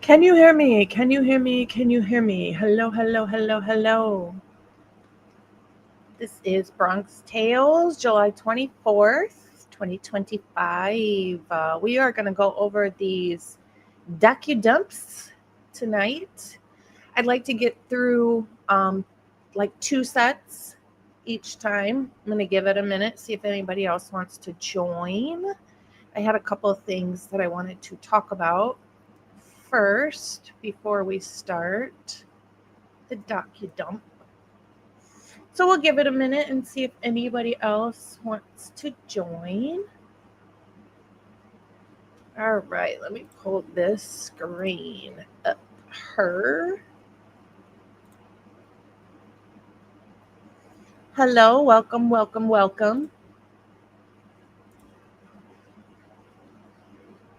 Can you hear me? Can you hear me? Can you hear me? Hello, hello, hello, hello. This is Bronx Tales, July 24th, 2025. We are going to go over these Docu-Dumps tonight. I'd like to get through like two sets each time. I'm going to give it a minute, see if anybody else wants to join. I had a couple of things that I wanted to talk about first before we start the Docu-Dump. So we'll give it a minute and see if anybody else wants to join. All right, let me pull this screen up here. Hello, welcome, welcome, welcome.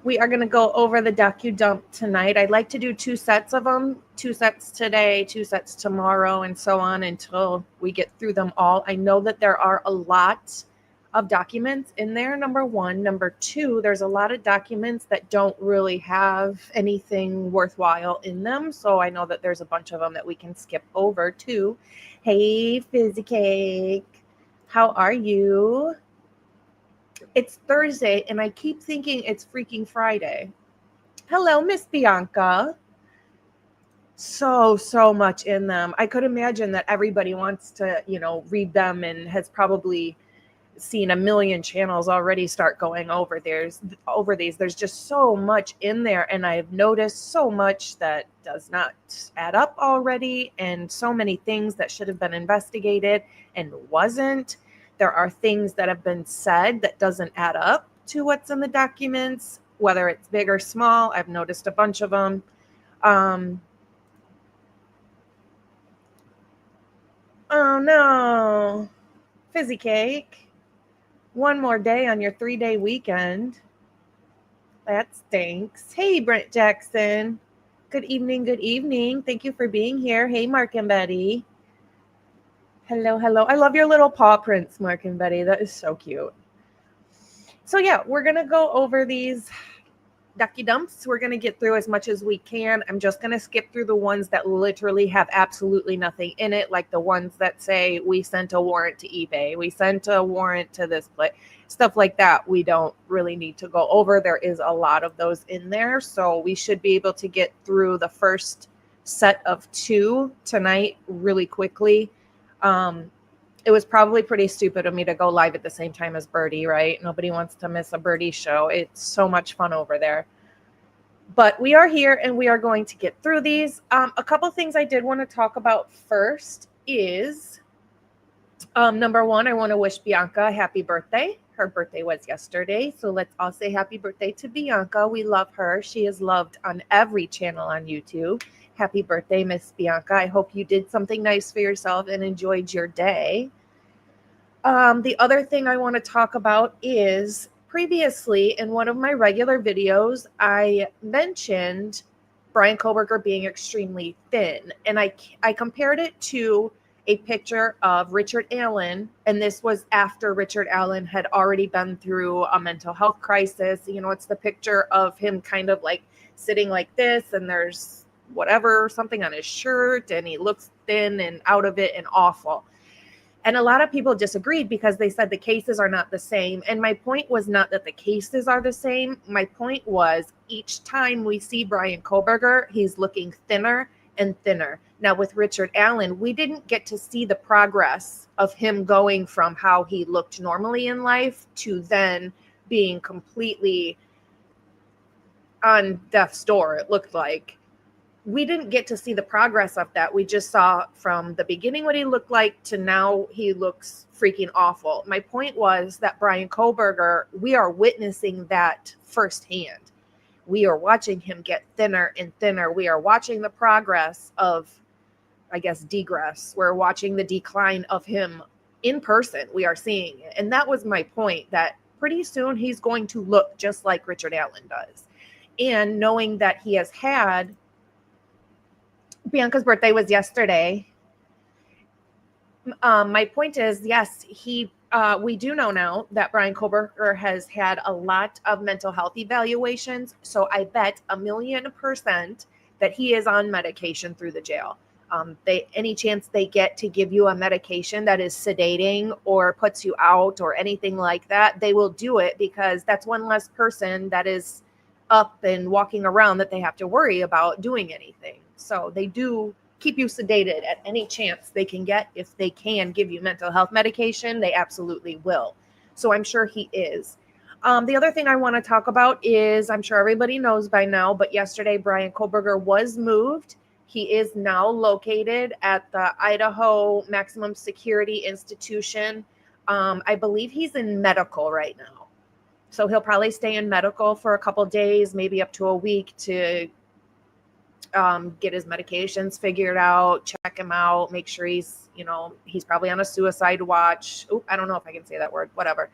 We are going to go over the Docu-Dump tonight. I'd like to do two sets of them, 2 sets today, 2 sets tomorrow, and so on until we get through them all. I know that there are a lot of documents in there, number one. Number two, there's a lot of documents that don't really have anything worthwhile in them. So I know that there's a bunch of them that we can skip over too. Hey, Fizzy Cake, how are you? It's Thursday and I keep thinking it's freaking Friday. Hello, Miss Bianca. So much in them. I could imagine that everybody wants to, read them and has probably seen a million channels already start going over these. There's just so much in there, and I've noticed so much that does not add up already, and so many things that should have been investigated and wasn't. There are things that have been said that doesn't add up to what's in the documents, whether it's big or small. I've noticed a bunch of them. Oh no, Fizzy Cake. One more day on your 3-day weekend. That stinks. Hey, Brent Jackson. Good evening, good evening. Thank you for being here. Hey, Mark and Betty. Hello, hello. I love your little paw prints, Mark and Betty. That is so cute. So yeah, we're going to go over these Docu-Dumps. We're going to get through as much as we can. I'm just going to skip through the ones that literally have absolutely nothing in it, like the ones that say we sent a warrant to eBay, we sent a warrant to this place, stuff like that. We don't really need to go over. There is a lot of those in there, so we should be able to get through the first set of 2 tonight really quickly. It was probably pretty stupid of me to go live at the same time as Birdie, right? Nobody wants to miss a Birdie show. It's so much fun over there. But we are here and we are going to get through these. A couple things I did want to talk about first is, number one, I want to wish Bianca a happy birthday. Her birthday was yesterday, so let's all say happy birthday to Bianca. We love her. She is loved on every channel on YouTube. Happy birthday, Miss Bianca. I hope you did something nice for yourself and enjoyed your day. The other thing I want to talk about is previously in one of my regular videos, I mentioned Brian Koberger being extremely thin, and I compared it to a picture of Richard Allen, and this was after Richard Allen had already been through a mental health crisis. It's the picture of him kind of like sitting like this, and there's whatever, something on his shirt, and he looks thin and out of it and awful. And a lot of people disagreed because they said the cases are not the same. And my point was not that the cases are the same. My point was each time we see Brian Koberger, he's looking thinner and thinner. Now with Richard Allen, we didn't get to see the progress of him going from how he looked normally in life to then being completely on death's door, it looked like. We didn't get to see the progress of that. We just saw from the beginning what he looked like to now he looks freaking awful. My point was that Brian Koberger, we are witnessing that firsthand. We are watching him get thinner and thinner. We are watching the progress of, I guess, degress. We're watching the decline of him in person. We are seeing it. And that was my point, that pretty soon he's going to look just like Richard Allen does. And knowing that he has had, Bianca's birthday was yesterday. My point is, yes, we do know now that Brian Koberger has had a lot of mental health evaluations. So I bet 1,000,000% that he is on medication through the jail. Any chance they get to give you a medication that is sedating or puts you out or anything like that, they will do it, because that's one less person that is up and walking around that they have to worry about doing anything. So they do keep you sedated at any chance they can get. If they can give you mental health medication, they absolutely will. So I'm sure he is. The other thing I want to talk about is, I'm sure everybody knows by now, but yesterday Brian Koberger was moved. He is now located at the Idaho Maximum Security Institution. I believe he's in medical right now. So he'll probably stay in medical for a couple days, maybe up to a week, to get his medications figured out, check him out, make sure he's probably on a suicide watch. Oh, I don't know if I can say that word, whatever.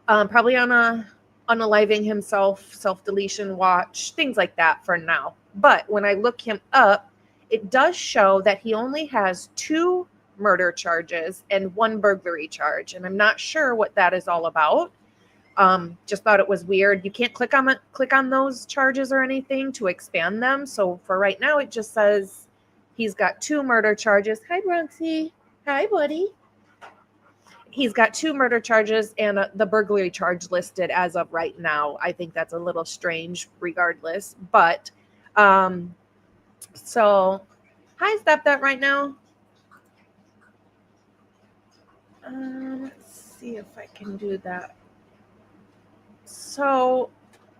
Probably on a unaliving himself, self-deletion watch, things like that for now. But when I look him up, it does show that he only has 2 murder charges and 1 burglary charge. And I'm not sure what that is all about. Just thought it was weird. You can't click on those charges or anything to expand them. So for right now, it just says he's got 2 murder charges. Hi, Bronxy. Hi, buddy. He's got 2 murder charges and the burglary charge listed as of right now. I think that's a little strange regardless. But, so, hi, stop that right now. Let's see if I can do that. So,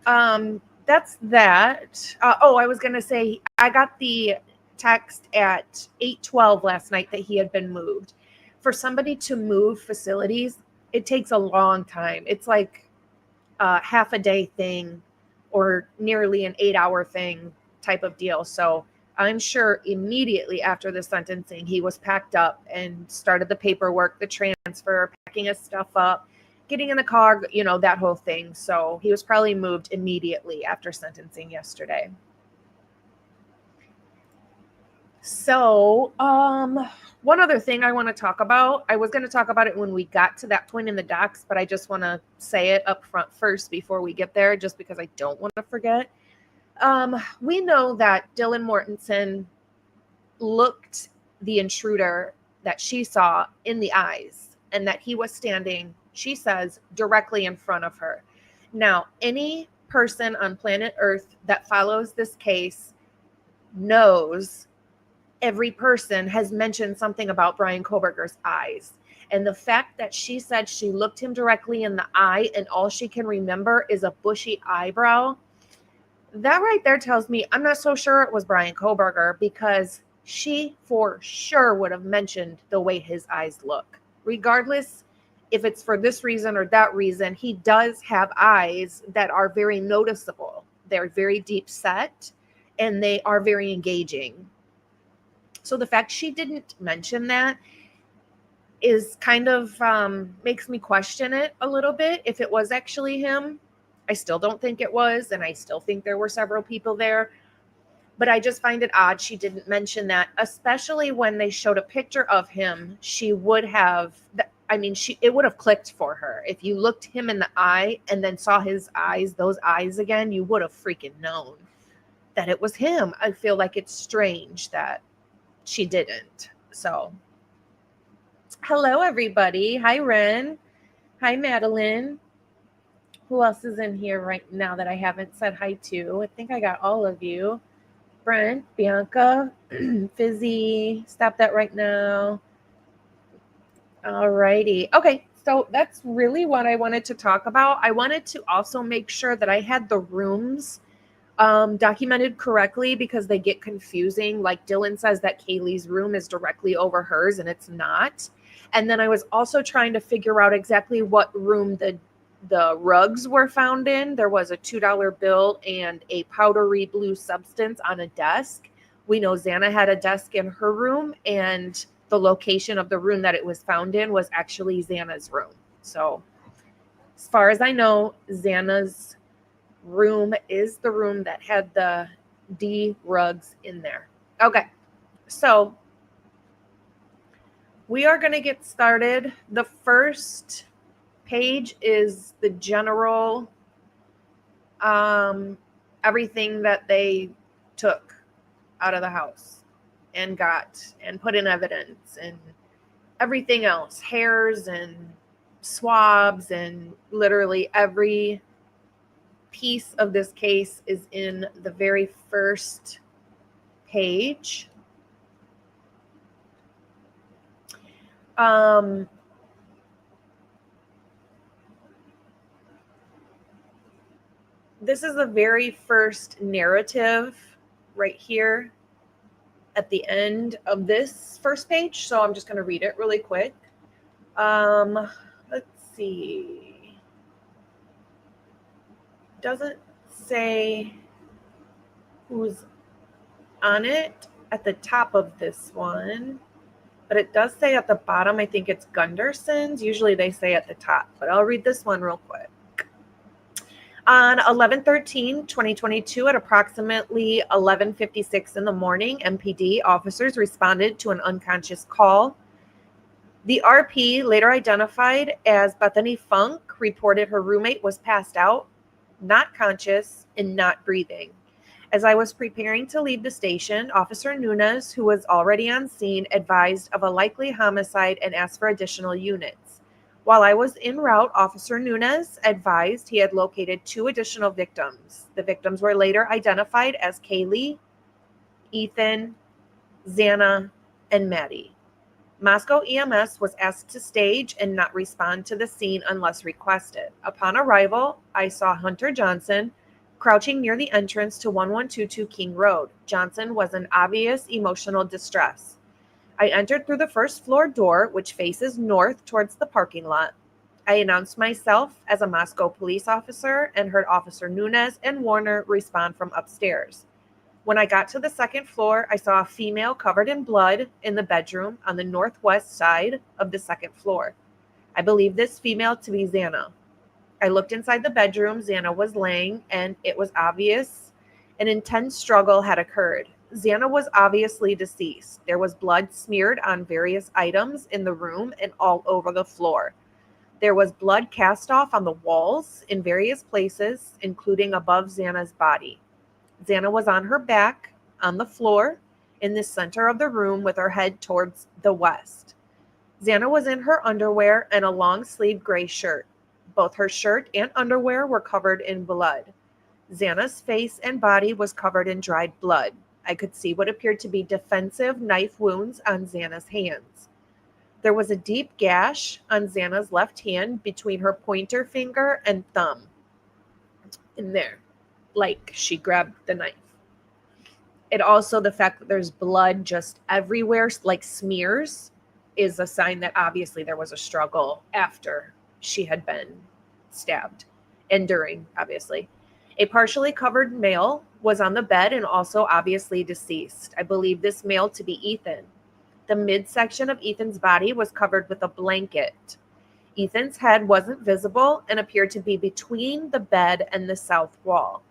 that's that. I was going to say, I got the text at 8:12 last night that he had been moved. For somebody to move facilities, it takes a long time. It's like a half a day thing or nearly an 8-hour thing type of deal. So I'm sure immediately after the sentencing, he was packed up and started the paperwork, the transfer, packing his stuff up, getting in the car, that whole thing. So he was probably moved immediately after sentencing yesterday. So, one other thing I want to talk about, I was going to talk about it when we got to that point in the docs, but I just want to say it up front first before we get there, just because I don't want to forget. We know that Dylan Mortensen looked the intruder that she saw in the eyes, and that he was standing, she says, directly in front of her. Now, any person on planet Earth that follows this case knows every person has mentioned something about Brian Koberger's eyes. And the fact that she said she looked him directly in the eye and all she can remember is a bushy eyebrow, that right there tells me I'm not so sure it was Brian Koberger, because she for sure would have mentioned the way his eyes look. Regardless if it's for this reason or that reason, he does have eyes that are very noticeable. They're very deep set and they are very engaging. So the fact she didn't mention that is kind of makes me question it a little bit. If it was actually him, I still don't think it was, and I still think there were several people there. But I just find it odd she didn't mention that, especially when they showed a picture of him. She would have, it would have clicked for her. If you looked him in the eye and then saw his eyes, those eyes again, you would have freaking known that it was him. I feel like it's strange that she didn't. So, hello, everybody. Hi, Ren. Hi, Madeline. Who else is in here right now that I haven't said hi to? I think I got all of you. Brent, Bianca, Fizzy. Stop that right now. All righty. Okay, so that's really what I wanted to talk about. I wanted to also make sure that I had the rooms documented correctly, because they get confusing. Like Dylan says that Kaylee's room is directly over hers, and it's not. And then I was also trying to figure out exactly what room the rugs were found in. There was a $2 bill and a powdery blue substance on a desk. We know Xana had a desk in her room, and the location of the room that it was found in was actually Xana's room. So as far as I know, Xana's room is the room that had the D rugs in there. Okay, so we are going to get started. The first page is the general everything that they took. out of the house and put in evidence and everything else, hairs and swabs, and literally every piece of this case is in the very first page. This is the very first narrative right here at the end of this first page, so I'm just going to read it really quick. Let's see. Doesn't say who's on it at the top of this one, but it does say at the bottom, I think it's Gunderson's. Usually they say at the top, but I'll read this one real quick. On 11/13/2022 at approximately 11:56 in the morning, MPD officers responded to an unconscious call. The RP, later identified as Bethany Funk, reported her roommate was passed out, not conscious, and not breathing. As I was preparing to leave the station, Officer Nunez, who was already on scene, advised of a likely homicide and asked for additional units. While I was en route, Officer Nunez advised he had located 2 additional victims. The victims were later identified as Kaylee, Ethan, Xana, and Maddie. Moscow EMS was asked to stage and not respond to the scene unless requested. Upon arrival, I saw Hunter Johnson crouching near the entrance to 1122 King Road. Johnson was in obvious emotional distress. I entered through the first floor door, which faces north towards the parking lot. I announced myself as a Moscow police officer and heard Officer Nunez and Warner respond from upstairs. When I got to the second floor, I saw a female covered in blood in the bedroom on the northwest side of the second floor. I believe this female to be Xana. I looked inside the bedroom. Xana was laying, and it was obvious an intense struggle had occurred. Xana was obviously deceased. There was blood smeared on various items in the room and all over the floor. There was blood cast off on the walls in various places, including above Xana's body. Xana was on her back on the floor in the center of the room with her head towards the west. Xana was in her underwear and a long-sleeved gray shirt. Both her shirt and underwear were covered in blood. Xana's face and body was covered in dried blood. I could see what appeared to be defensive knife wounds on Xana's hands. There was a deep gash on Xana's left hand between her pointer finger and thumb. In there, like she grabbed the knife. It also, the fact that there's blood just everywhere, like smears, is a sign that obviously there was a struggle after she had been stabbed and during, obviously. A partially covered male was on the bed and also obviously deceased. I believe this male to be Ethan. The midsection of Ethan's body was covered with a blanket. Ethan's head wasn't visible and appeared to be between the bed and the south wall.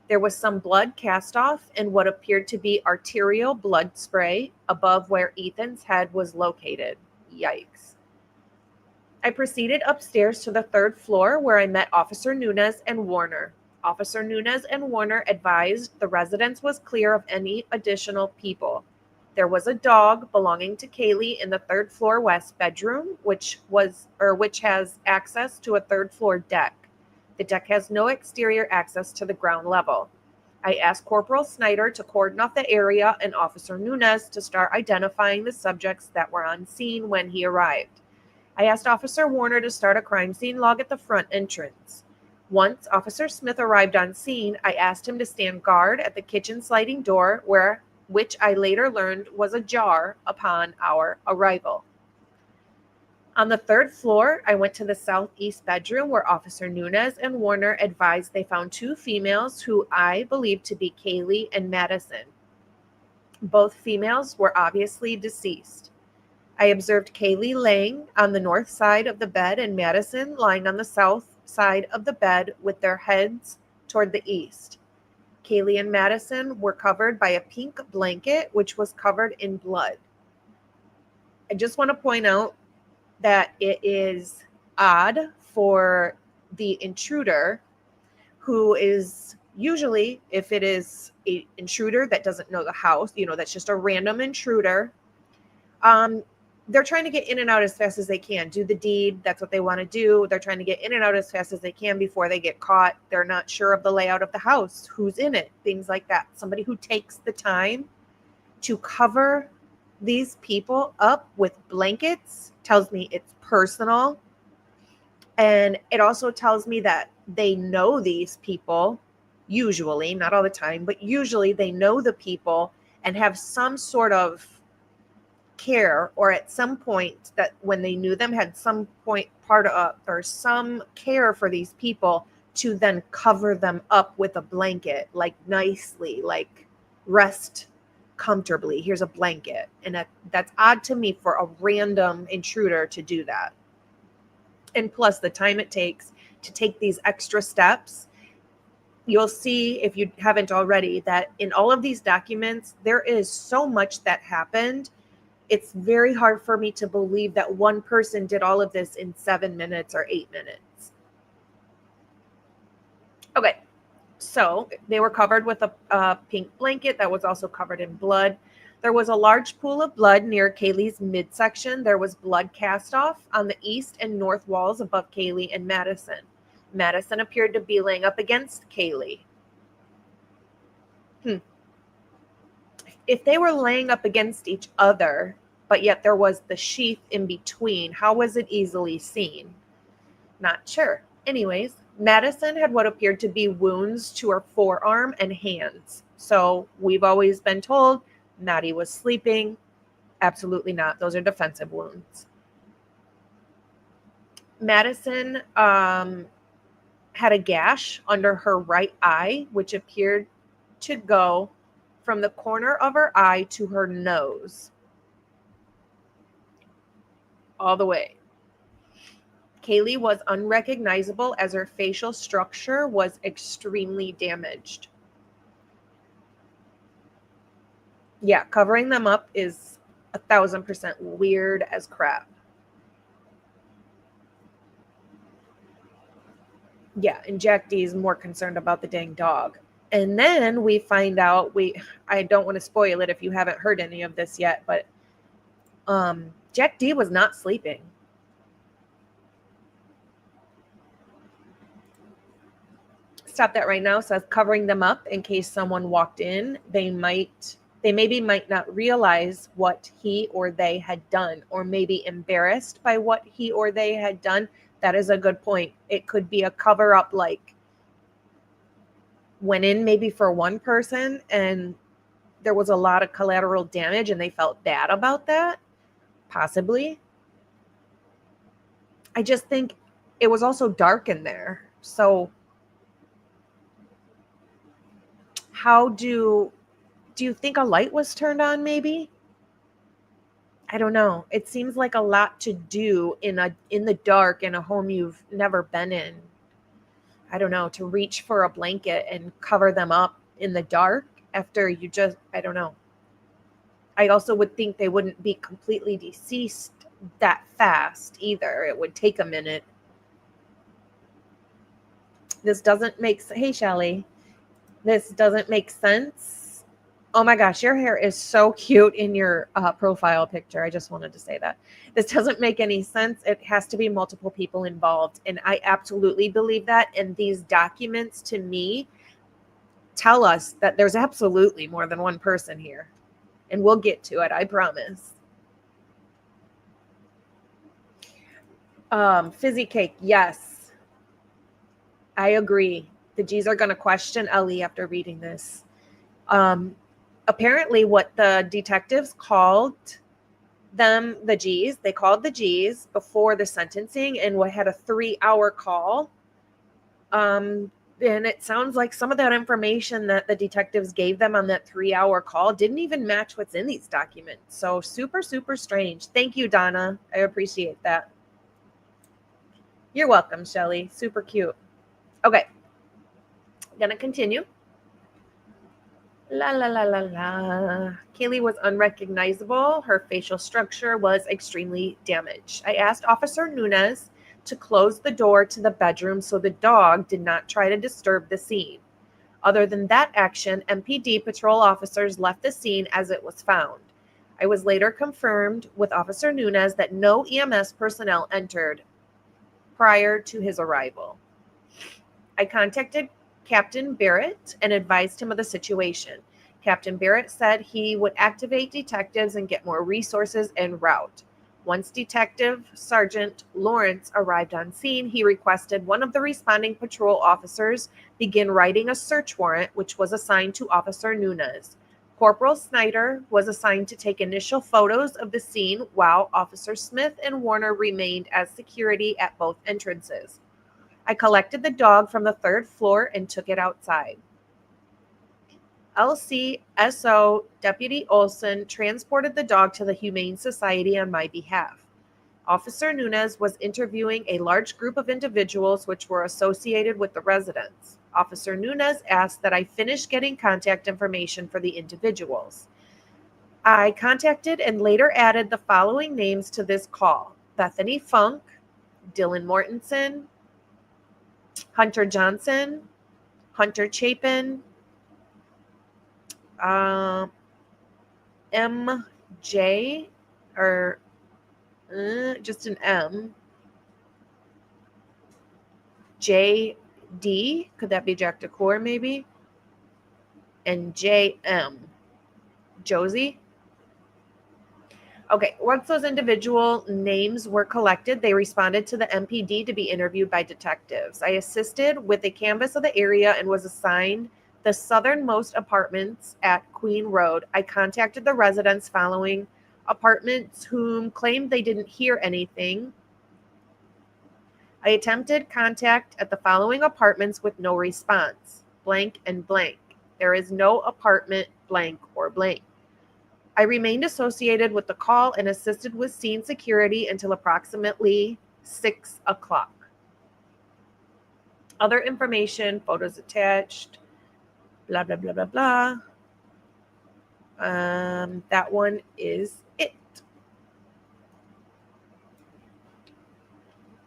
There was some blood cast off and what appeared to be arterial blood spray above where Ethan's head was located. Yikes. I proceeded upstairs to the 3rd floor where I met Officer Nunez and Warner. Officer Nunez and Warner advised the residence was clear of any additional people. There was a dog belonging to Kaylee in the 3rd floor west bedroom, which has access to a 3rd floor deck. The deck has no exterior access to the ground level. I asked Corporal Snyder to cordon off the area and Officer Nunez to start identifying the subjects that were on scene when he arrived. I asked Officer Warner to start a crime scene log at the front entrance. Once Officer Smith arrived on scene, I asked him to stand guard at the kitchen sliding door, which I later learned was ajar upon our arrival. On the 3rd floor, I went to the southeast bedroom where Officer Nunez and Warner advised they found 2 females who I believed to be Kaylee and Madison. Both females were obviously deceased. I observed Kaylee laying on the north side of the bed and Madison lying on the south side of the bed with their heads toward the east. Kaylee and Madison were covered by a pink blanket, which was covered in blood. I just want to point out that it is odd for the intruder, who is usually, if it is a intruder that doesn't know the house, that's just a random intruder. They're trying to get in and out as fast as they can, do the deed. That's what they want to do. They're trying to get in and out as fast as they can before they get caught. They're not sure of the layout of the house, who's in it, things like that. Somebody who takes the time to cover these people up with blankets tells me it's personal. And it also tells me that they know these people, usually, not all the time, but usually they know the people and have some sort of care, or at some point that when they knew them had some point part of or some care for these people to then cover them up with a blanket, like nicely, like rest comfortably. Here's a blanket. And that's odd to me for a random intruder to do that. And plus the time it takes to take these extra steps. You'll see, if you haven't already, that in all of these documents, there is so much that happened. It's very hard for me to believe that one person did all of this in 7 minutes or 8 minutes. Okay, so they were covered with a pink blanket that was also covered in blood. There was a large pool of blood near Kaylee's midsection. There was blood cast off on the east and north walls above Kaylee and Madison. Madison appeared to be laying up against Kaylee. If they were laying up against each other, but yet there was the sheath in between, how was it easily seen? Not sure. Anyways, Madison had what appeared to be wounds to her forearm and hands. So we've always been told Maddie was sleeping. Absolutely not. Those are defensive wounds. Madison had a gash under her right eye, which appeared to go from the corner of her eye to her nose. All the way. Kaylee was unrecognizable as her facial structure was extremely damaged. Yeah, covering them up is 1,000% weird as crap. Yeah, and Jack D is more concerned about the dang dog. And then we find out, I don't want to spoil it if you haven't heard any of this yet, but Jack D was not sleeping. Stop that right now. Says covering them up in case someone walked in. They maybe might not realize what he or they had done, or maybe embarrassed by what he or they had done. That is a good point. It could be a cover up, like went in maybe for one person and there was a lot of collateral damage and they felt bad about that. Possibly. I just think it was also dark in there. So how do you think a light was turned on maybe? I don't know. It seems like a lot to do in the dark in a home you've never been in. I don't know, to reach for a blanket and cover them up in the dark after I don't know. I also would think they wouldn't be completely deceased that fast either. It would take a minute. This doesn't make Hey, Shelly. This doesn't make sense. Oh my gosh, your hair is so cute in your profile picture. I just wanted to say that. This doesn't make any sense. It has to be multiple people involved. And I absolutely believe that. And these documents to me tell us that there's absolutely more than one person here. And we'll get to it, I promise. Fizzy Cake, yes. I agree. The G's are going to question Ellie after reading this. Apparently what the detectives called them, the G's, they called the G's before the sentencing and we had a 3-hour call. And it sounds like some of that information that the detectives gave them on that 3-hour call didn't even match what's in these documents. So super, super strange. Thank you, Donna. I appreciate that. You're welcome, Shelly. Super cute. Okay. Gonna continue. La la la la la. Kaylee was unrecognizable. Her facial structure was extremely damaged. I asked Officer Nunez to close the door to the bedroom so the dog did not try to disturb the scene. Other than that action, MPD patrol officers left the scene as it was found. I was later confirmed with Officer Nunez that no EMS personnel entered prior to his arrival. I contacted Captain Barrett and advised him of the situation. Captain Barrett said he would activate detectives and get more resources en route. Once Detective Sergeant Lawrence arrived on scene, he requested one of the responding patrol officers begin writing a search warrant, which was assigned to Officer Nunez. Corporal Snyder was assigned to take initial photos of the scene while Officer Smith and Warner remained as security at both entrances. I collected the dog from the third floor and took it outside. LCSO Deputy Olson transported the dog to the Humane Society on my behalf. Officer Nunez was interviewing a large group of individuals which were associated with the residents. Officer Nunez asked that I finish getting contact information for the individuals. I contacted and later added the following names to this call: Bethany Funk, Dylan Mortensen, Hunter Johnson, Hunter Chapin, MJ, or just an M, JD, could that be Jack Decor maybe? And JM, Josie. Okay, once those individual names were collected, they responded to the MPD to be interviewed by detectives. I assisted with a canvass of the area and was assigned the southernmost apartments at Queen Road. I contacted the residents following apartments whom claimed they didn't hear anything. I attempted contact at the following apartments with no response: blank and blank. There is no apartment blank or blank. I remained associated with the call and assisted with scene security until approximately 6 o'clock. Other information, photos attached, blah, blah, blah, blah, blah. That one is it.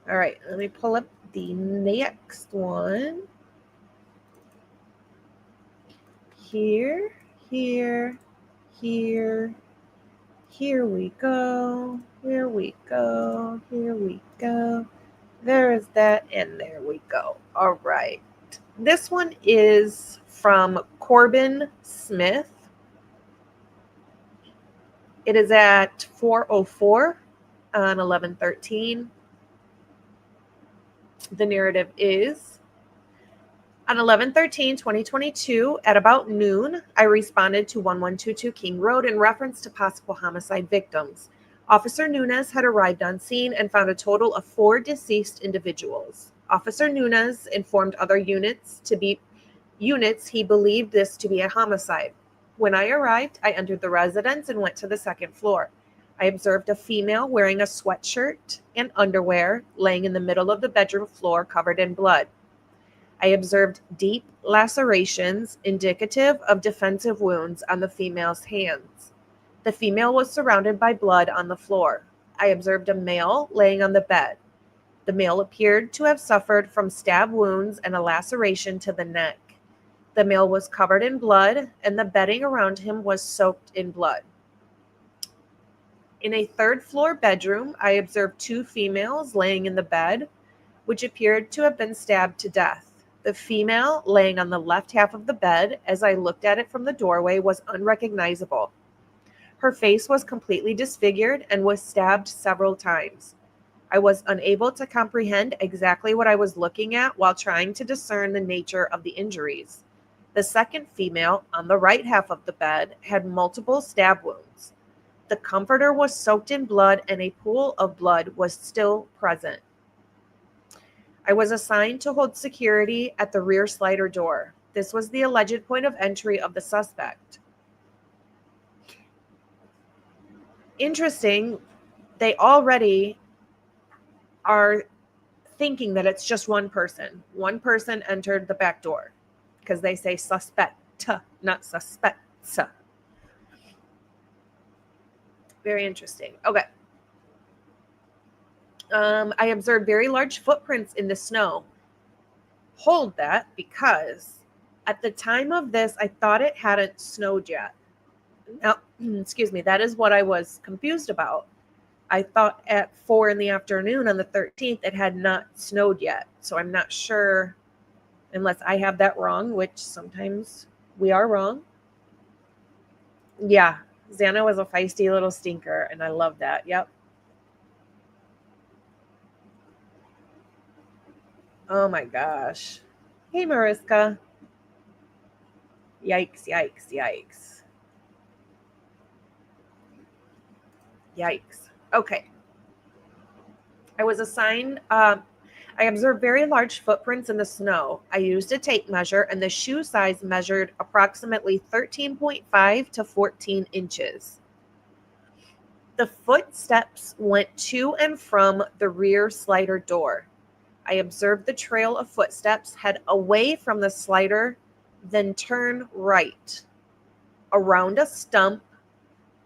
All right, let me pull up the next one. Here we go. Here we go. Here we go. There is that, and there we go. All right. This one is from Corbin Smith. It is at 4:04 on 11/13. The narrative is: on 11/13/2022, at about noon, I responded to 1122 King Road in reference to possible homicide victims. Officer Nunez had arrived on scene and found a total of 4 deceased individuals. Officer Nunez informed other units he believed this to be a homicide. When I arrived, I entered the residence and went to the second floor. I observed a female wearing a sweatshirt and underwear laying in the middle of the bedroom floor covered in blood. I observed deep lacerations indicative of defensive wounds on the female's hands. The female was surrounded by blood on the floor. I observed a male laying on the bed. The male appeared to have suffered from stab wounds and a laceration to the neck. The male was covered in blood, and the bedding around him was soaked in blood. In a third-floor bedroom, I observed 2 females laying in the bed, which appeared to have been stabbed to death. The female laying on the left half of the bed, as I looked at it from the doorway, was unrecognizable. Her face was completely disfigured and was stabbed several times. I was unable to comprehend exactly what I was looking at while trying to discern the nature of the injuries. The second female, on the right half of the bed, had multiple stab wounds. The comforter was soaked in blood and a pool of blood was still present. I was assigned to hold security at the rear slider door. This was the alleged point of entry of the suspect. Interesting, they already are thinking that it's just one person. One person entered the back door because they say suspect, not suspects. Very interesting. Okay. I observed very large footprints in the snow. Hold that, because At the time of this, I thought it hadn't snowed yet. Now, excuse me, that is what I was confused about. I thought at 4 in the afternoon on the 13th it had not snowed yet. So I'm not sure, unless I have that wrong, which sometimes we are wrong. Yeah, Xana was a feisty little stinker, and I love that. Yep. Oh my gosh. Hey, Mariska. Yikes, yikes, yikes. Yikes. Okay. I was assigned, I observed very large footprints in the snow. I used a tape measure, and the shoe size measured approximately 13.5 to 14 inches. The footsteps went to and from the rear slider door. I observed the trail of footsteps head away from the slider, then turn right, around a stump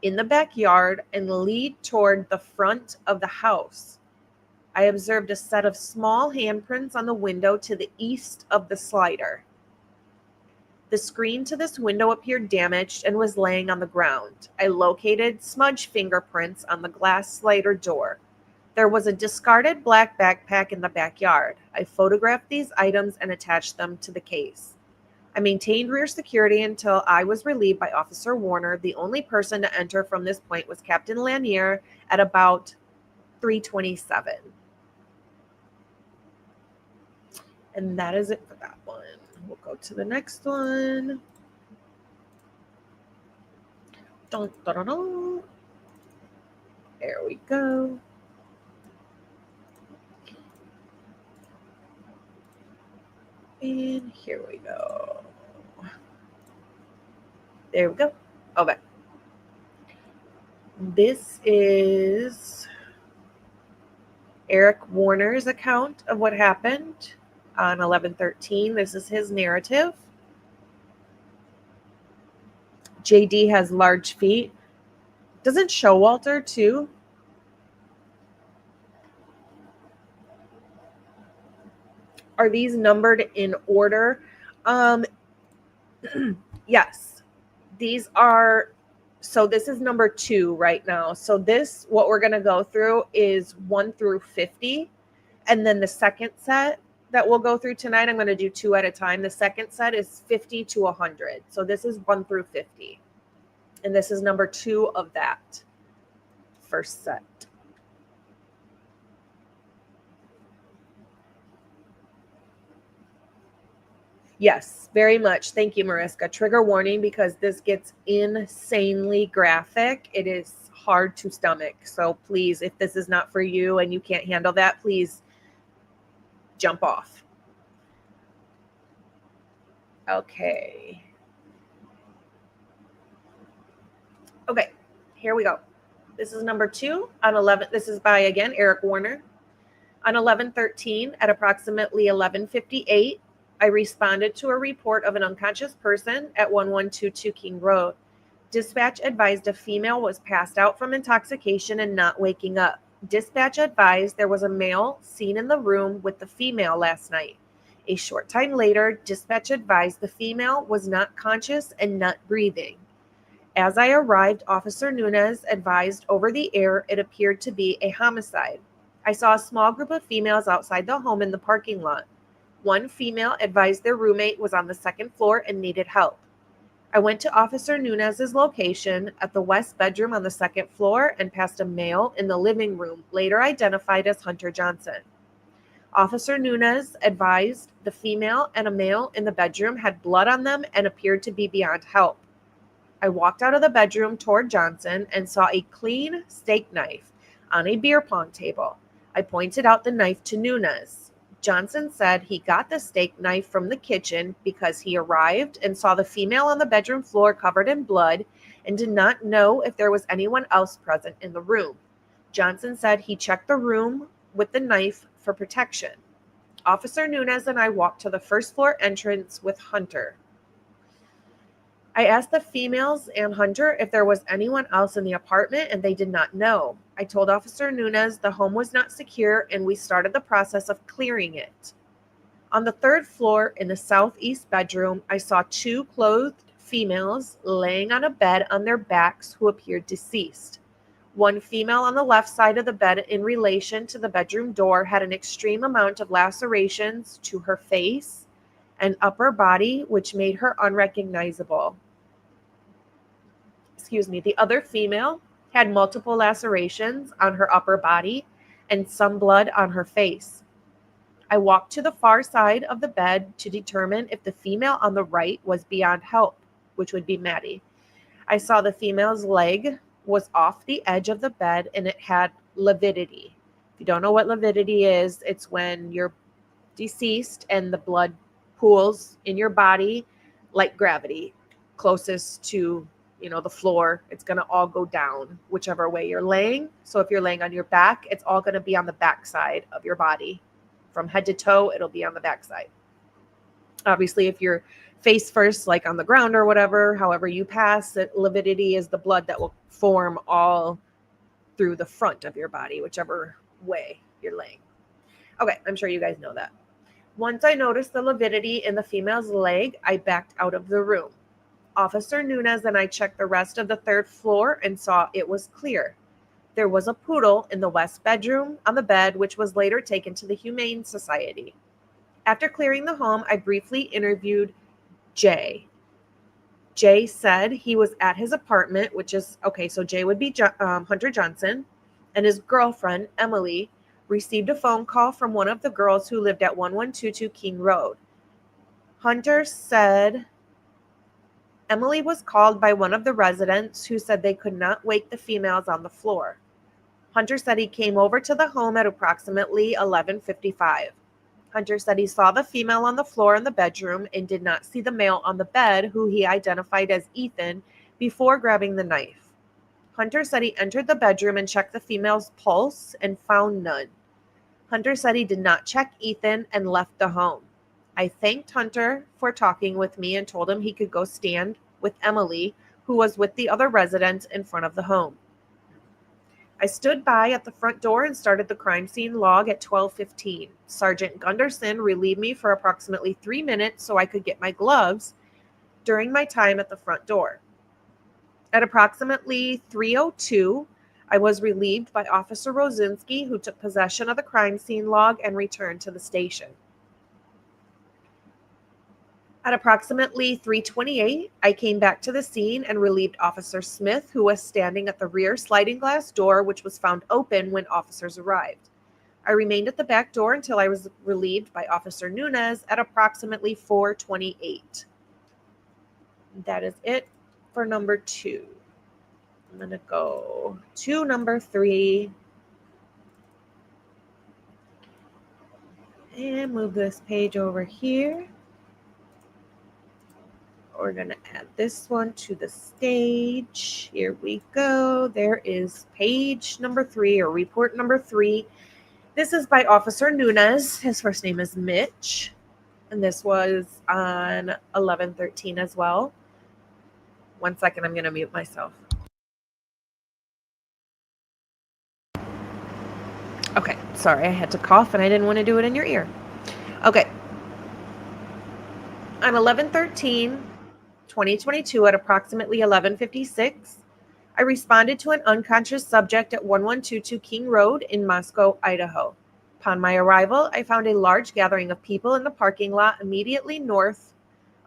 in the backyard, and lead toward the front of the house. I observed a set of small handprints on the window to the east of the slider. The screen to this window appeared damaged and was laying on the ground. I located smudge fingerprints on the glass slider door. There was a discarded black backpack in the backyard. I photographed these items and attached them to the case. I maintained rear security until I was relieved by Officer Warner. The only person to enter from this point was Captain Lanier at about 3:27. And that is it for that one. We'll go to the next one. Dun, dun, dun, dun. There we go. And here we go. There we go. Okay. This is Eric Warner's account of what happened on 11/13. This is his narrative. JD has large feet. Doesn't Showalter too? Are these numbered in order? Yes. These are, so this is number 2 right now. So this, what we're going to go through is 1 through 50. And then the second set that we'll go through tonight, I'm going to do 2 at a time. The second set is 50 to 100. So this is 1 through 50. And this is number 2 of that first set. Yes, very much. Thank you, Mariska. Trigger warning, because this gets insanely graphic. It is hard to stomach. So please, if this is not for you and you can't handle that, please jump off. Okay. Okay, here we go. This is number 2 on 11. This is by, again, Eric Warner. On 11/13 at approximately 11:58, I responded to a report of an unconscious person at 1122 King Road. Dispatch advised a female was passed out from intoxication and not waking up. Dispatch advised there was a male seen in the room with the female last night. A short time later, dispatch advised the female was not conscious and not breathing. As I arrived, Officer Nunez advised over the air it appeared to be a homicide. I saw a small group of females outside the home in the parking lot. One female advised their roommate was on the second floor and needed help. I went to Officer Nunez's location at the west bedroom on the second floor and passed a male in the living room, later identified as Hunter Johnson. Officer Nunez advised the female and a male in the bedroom had blood on them and appeared to be beyond help. I walked out of the bedroom toward Johnson and saw a clean steak knife on a beer pong table. I pointed out the knife to Nunez. Johnson said he got the steak knife from the kitchen because he arrived and saw the female on the bedroom floor covered in blood and did not know if there was anyone else present in the room. Johnson said he checked the room with the knife for protection. Officer Nunez and I walked to the first floor entrance with Hunter. I asked the females and Hunter if there was anyone else in the apartment, and they did not know. I told Officer Nunez the home was not secure, and we started the process of clearing it. On the third floor in the southeast bedroom, I saw two clothed females laying on a bed on their backs who appeared deceased. One female on the left side of the bed in relation to the bedroom door had an extreme amount of lacerations to her face and upper body, which made her unrecognizable. The other female had multiple lacerations on her upper body and some blood on her face. I walked to the far side of the bed to determine if the female on the right was beyond help, which would be Maddie. I saw the female's leg was off the edge of the bed and it had lividity. If you don't know what lividity is, it's when you're deceased and the blood pools in your body like gravity, closest to the floor. It's going to all go down whichever way you're laying. So if you're laying on your back, it's all going to be on the back side of your body. From head to toe, it'll be on the back side. Obviously, if you're face first, like on the ground or whatever, however you pass, lividity is the blood that will form all through the front of your body, whichever way you're laying. Okay, I'm sure you guys know that. Once I noticed the lividity in the female's leg, I backed out of the room. Officer Nunez and I checked the rest of the third floor and saw it was clear. There was a poodle in the west bedroom on the bed, which was later taken to the Humane Society. After clearing the home, I briefly interviewed Jay. Jay said he was at his apartment, which is, so Jay would be Hunter Johnson, and his girlfriend, Emily, received a phone call from one of the girls who lived at 1122 King Road. Hunter said Emily was called by one of the residents who said they could not wake the females on the floor. Hunter said he came over to the home at approximately 11:55. Hunter said he saw the female on the floor in the bedroom and did not see the male on the bed, who he identified as Ethan, before grabbing the knife. Hunter said he entered the bedroom and checked the female's pulse and found none. Hunter said he did not check Ethan and left the home. I thanked Hunter for talking with me and told him he could go stand with Emily, who was with the other residents in front of the home. I stood by at the front door and started the crime scene log at 12:15. Sergeant Gunderson relieved me for approximately 3 minutes so I could get my gloves during my time at the front door. At approximately 3:02, I was relieved by Officer Rosinski, who took possession of the crime scene log and returned to the station. At approximately 3:28, I came back to the scene and relieved Officer Smith, who was standing at the rear sliding glass door, which was found open when officers arrived. I remained at the back door until I was relieved by Officer Nunez at approximately 4:28. That is it for number 2. I'm going to go to number 3 and move this page over here. We're going to add this one to the stage. Here we go. There is page number 3, or report number 3. This is by Officer Nunez. His first name is Mitch. And this was on 11/13 as well. 1 second, I'm going to mute myself. Okay, sorry, I had to cough and I didn't want to do it in your ear. Okay. On 11/13/2022 at approximately 11:56, I responded to an unconscious subject at 1122 King Road in Moscow, Idaho. Upon my arrival, I found a large gathering of people in the parking lot immediately north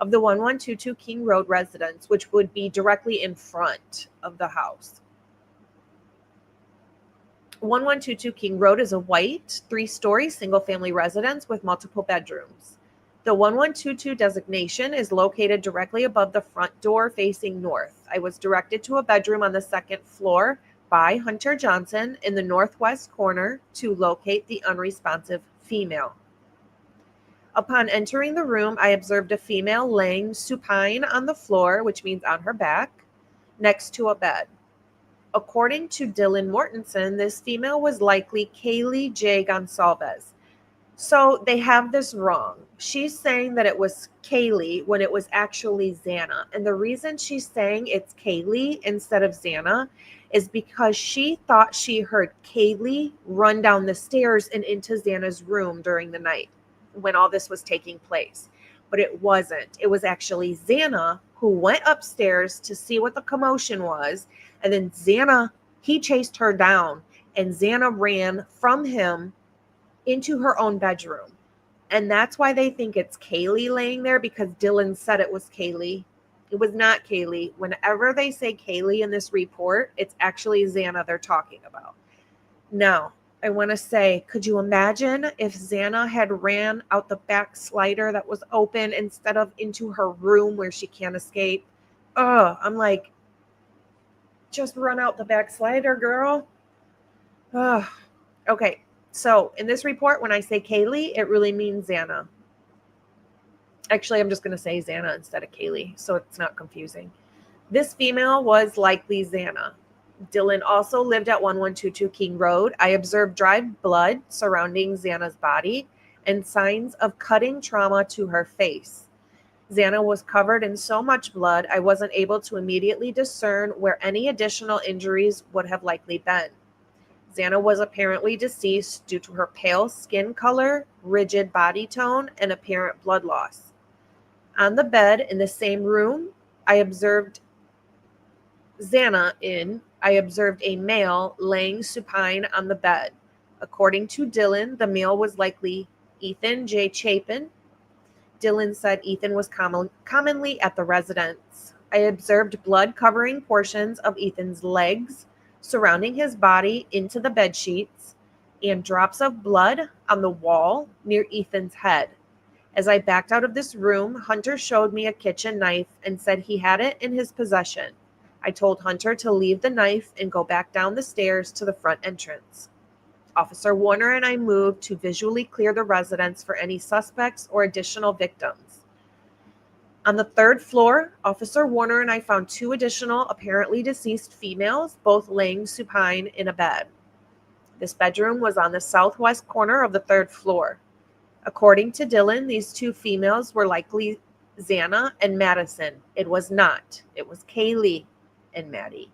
of the 1122 King Road residence, which would be directly in front of the house. 1122 King Road is a white, 3-story single-family residence with multiple bedrooms. The 1122 designation is located directly above the front door facing north. I was directed to a bedroom on the second floor by Hunter Johnson in the northwest corner to locate the unresponsive female. Upon entering the room, I observed a female laying supine on the floor, which means on her back, next to a bed. According to Dylan Mortensen, this female was likely Kaylee J. Gonsalves. So they have this wrong. She's saying that it was Kaylee when it was actually Xana. And the reason she's saying it's Kaylee instead of Xana is because she thought she heard Kaylee run down the stairs and into Xana's room during the night. when all this was taking place. But it wasn't. It was actually Xana who went upstairs to see what the commotion was. And then he chased her down, and Xana ran from him into her own bedroom. And that's why they think it's Kaylee laying there, because Dylan said it was Kaylee. It was not Kaylee. Whenever they say Kaylee in this report, it's actually Xana they're talking about. Now, I want to say, could you imagine if Xana had ran out the back slider that was open instead of into her room where she can't escape? Oh, I'm like, just run out the back slider, girl. Oh, okay. So in this report, when I say Kaylee, it really means Xana. Actually, I'm just going to say Xana instead of Kaylee, so it's not confusing. This female was likely Xana. Dylan also lived at 1122 King Road. I observed dried blood surrounding Xana's body and signs of cutting trauma to her face. Xana was covered in so much blood, I wasn't able to immediately discern where any additional injuries would have likely been. Xana was apparently deceased due to her pale skin color, rigid body tone, and apparent blood loss. On the bed in the same room I observed a male laying supine on the bed. According to Dylan, the male was likely Ethan J. Chapin. Dylan said Ethan was commonly at the residence. I observed blood covering portions of Ethan's legs, surrounding his body into the bed sheets, and drops of blood on the wall near Ethan's head. As I backed out of this room, Hunter showed me a kitchen knife and said he had it in his possession. I told Hunter to leave the knife and go back down the stairs to the front entrance. Officer Warner and I moved to visually clear the residence for any suspects or additional victims. On the third floor, Officer Warner and I found 2 additional apparently deceased females, both laying supine in a bed. This bedroom was on the southwest corner of the 3rd floor. According to Dylan, these 2 females were likely Xana and Madison. It was not. It was Kaylee and Maddie.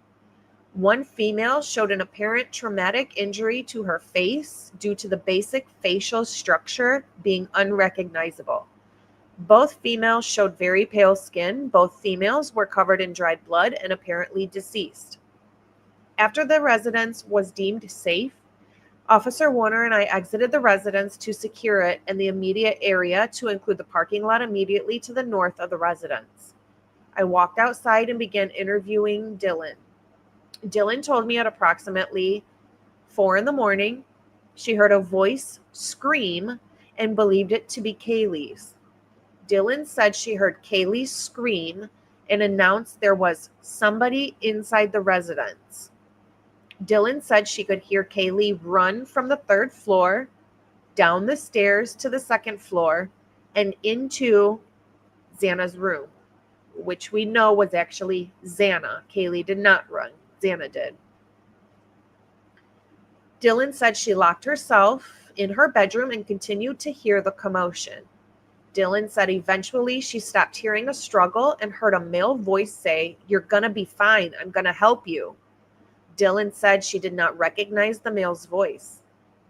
One female showed an apparent traumatic injury to her face due to the basic facial structure being unrecognizable. Both females showed very pale skin. Both females were covered in dried blood and apparently deceased. After the residence was deemed safe, Officer Warner and I exited the residence to secure it and the immediate area, to include the parking lot immediately to the north of the residence. I walked outside and began interviewing Dylan. Dylan told me at approximately 4 a.m, she heard a voice scream and believed it to be Kaylee's. Dylan said she heard Kaylee scream and announced there was somebody inside the residence. Dylan said she could hear Kaylee run from the 3rd floor, down the stairs to the 2nd floor, and into Xana's room, which we know was actually Xana. Kaylee did not run. Xana did. Dylan said she locked herself in her bedroom and continued to hear the commotion. Dylan said eventually she stopped hearing a struggle and heard a male voice say, "You're gonna be fine. I'm gonna help you." Dylan said she did not recognize the male's voice.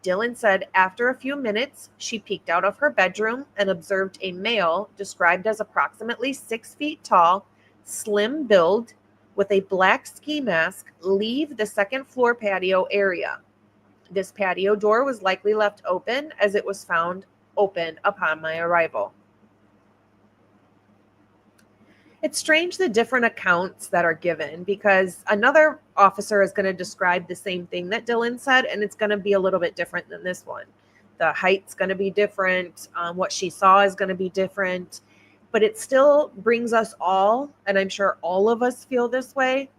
Dylan said after a few minutes, she peeked out of her bedroom and observed a male described as approximately 6 feet tall, slim build, with a black ski mask leave the 2nd floor patio area. This patio door was likely left open, as it was found open upon my arrival. It's strange the different accounts that are given, because another officer is going to describe the same thing that Dylan said, and it's going to be a little bit different than this one. The height's going to be different. What she saw is going to be different. But it still brings us all, and I'm sure all of us feel this way.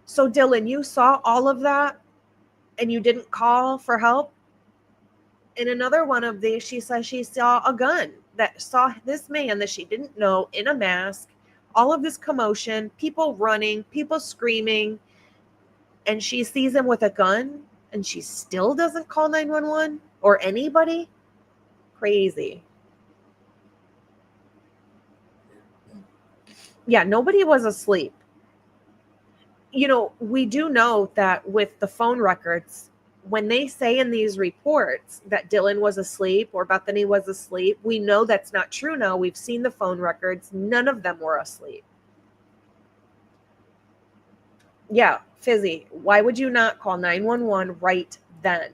So Dylan, you saw all of that and you didn't call for help? In another one of these, she says she saw a gun, that saw this man that she didn't know in a mask, all of this commotion, people running, people screaming, and she sees him with a gun and she still doesn't call 911 or anybody? Crazy. Yeah, nobody was asleep. You know, we do know that with the phone records, when they say in these reports that Dylan was asleep or Bethany was asleep, we know that's not true now. We've seen the phone records. None of them were asleep. Yeah, Fizzy, why would you not call 911 right then?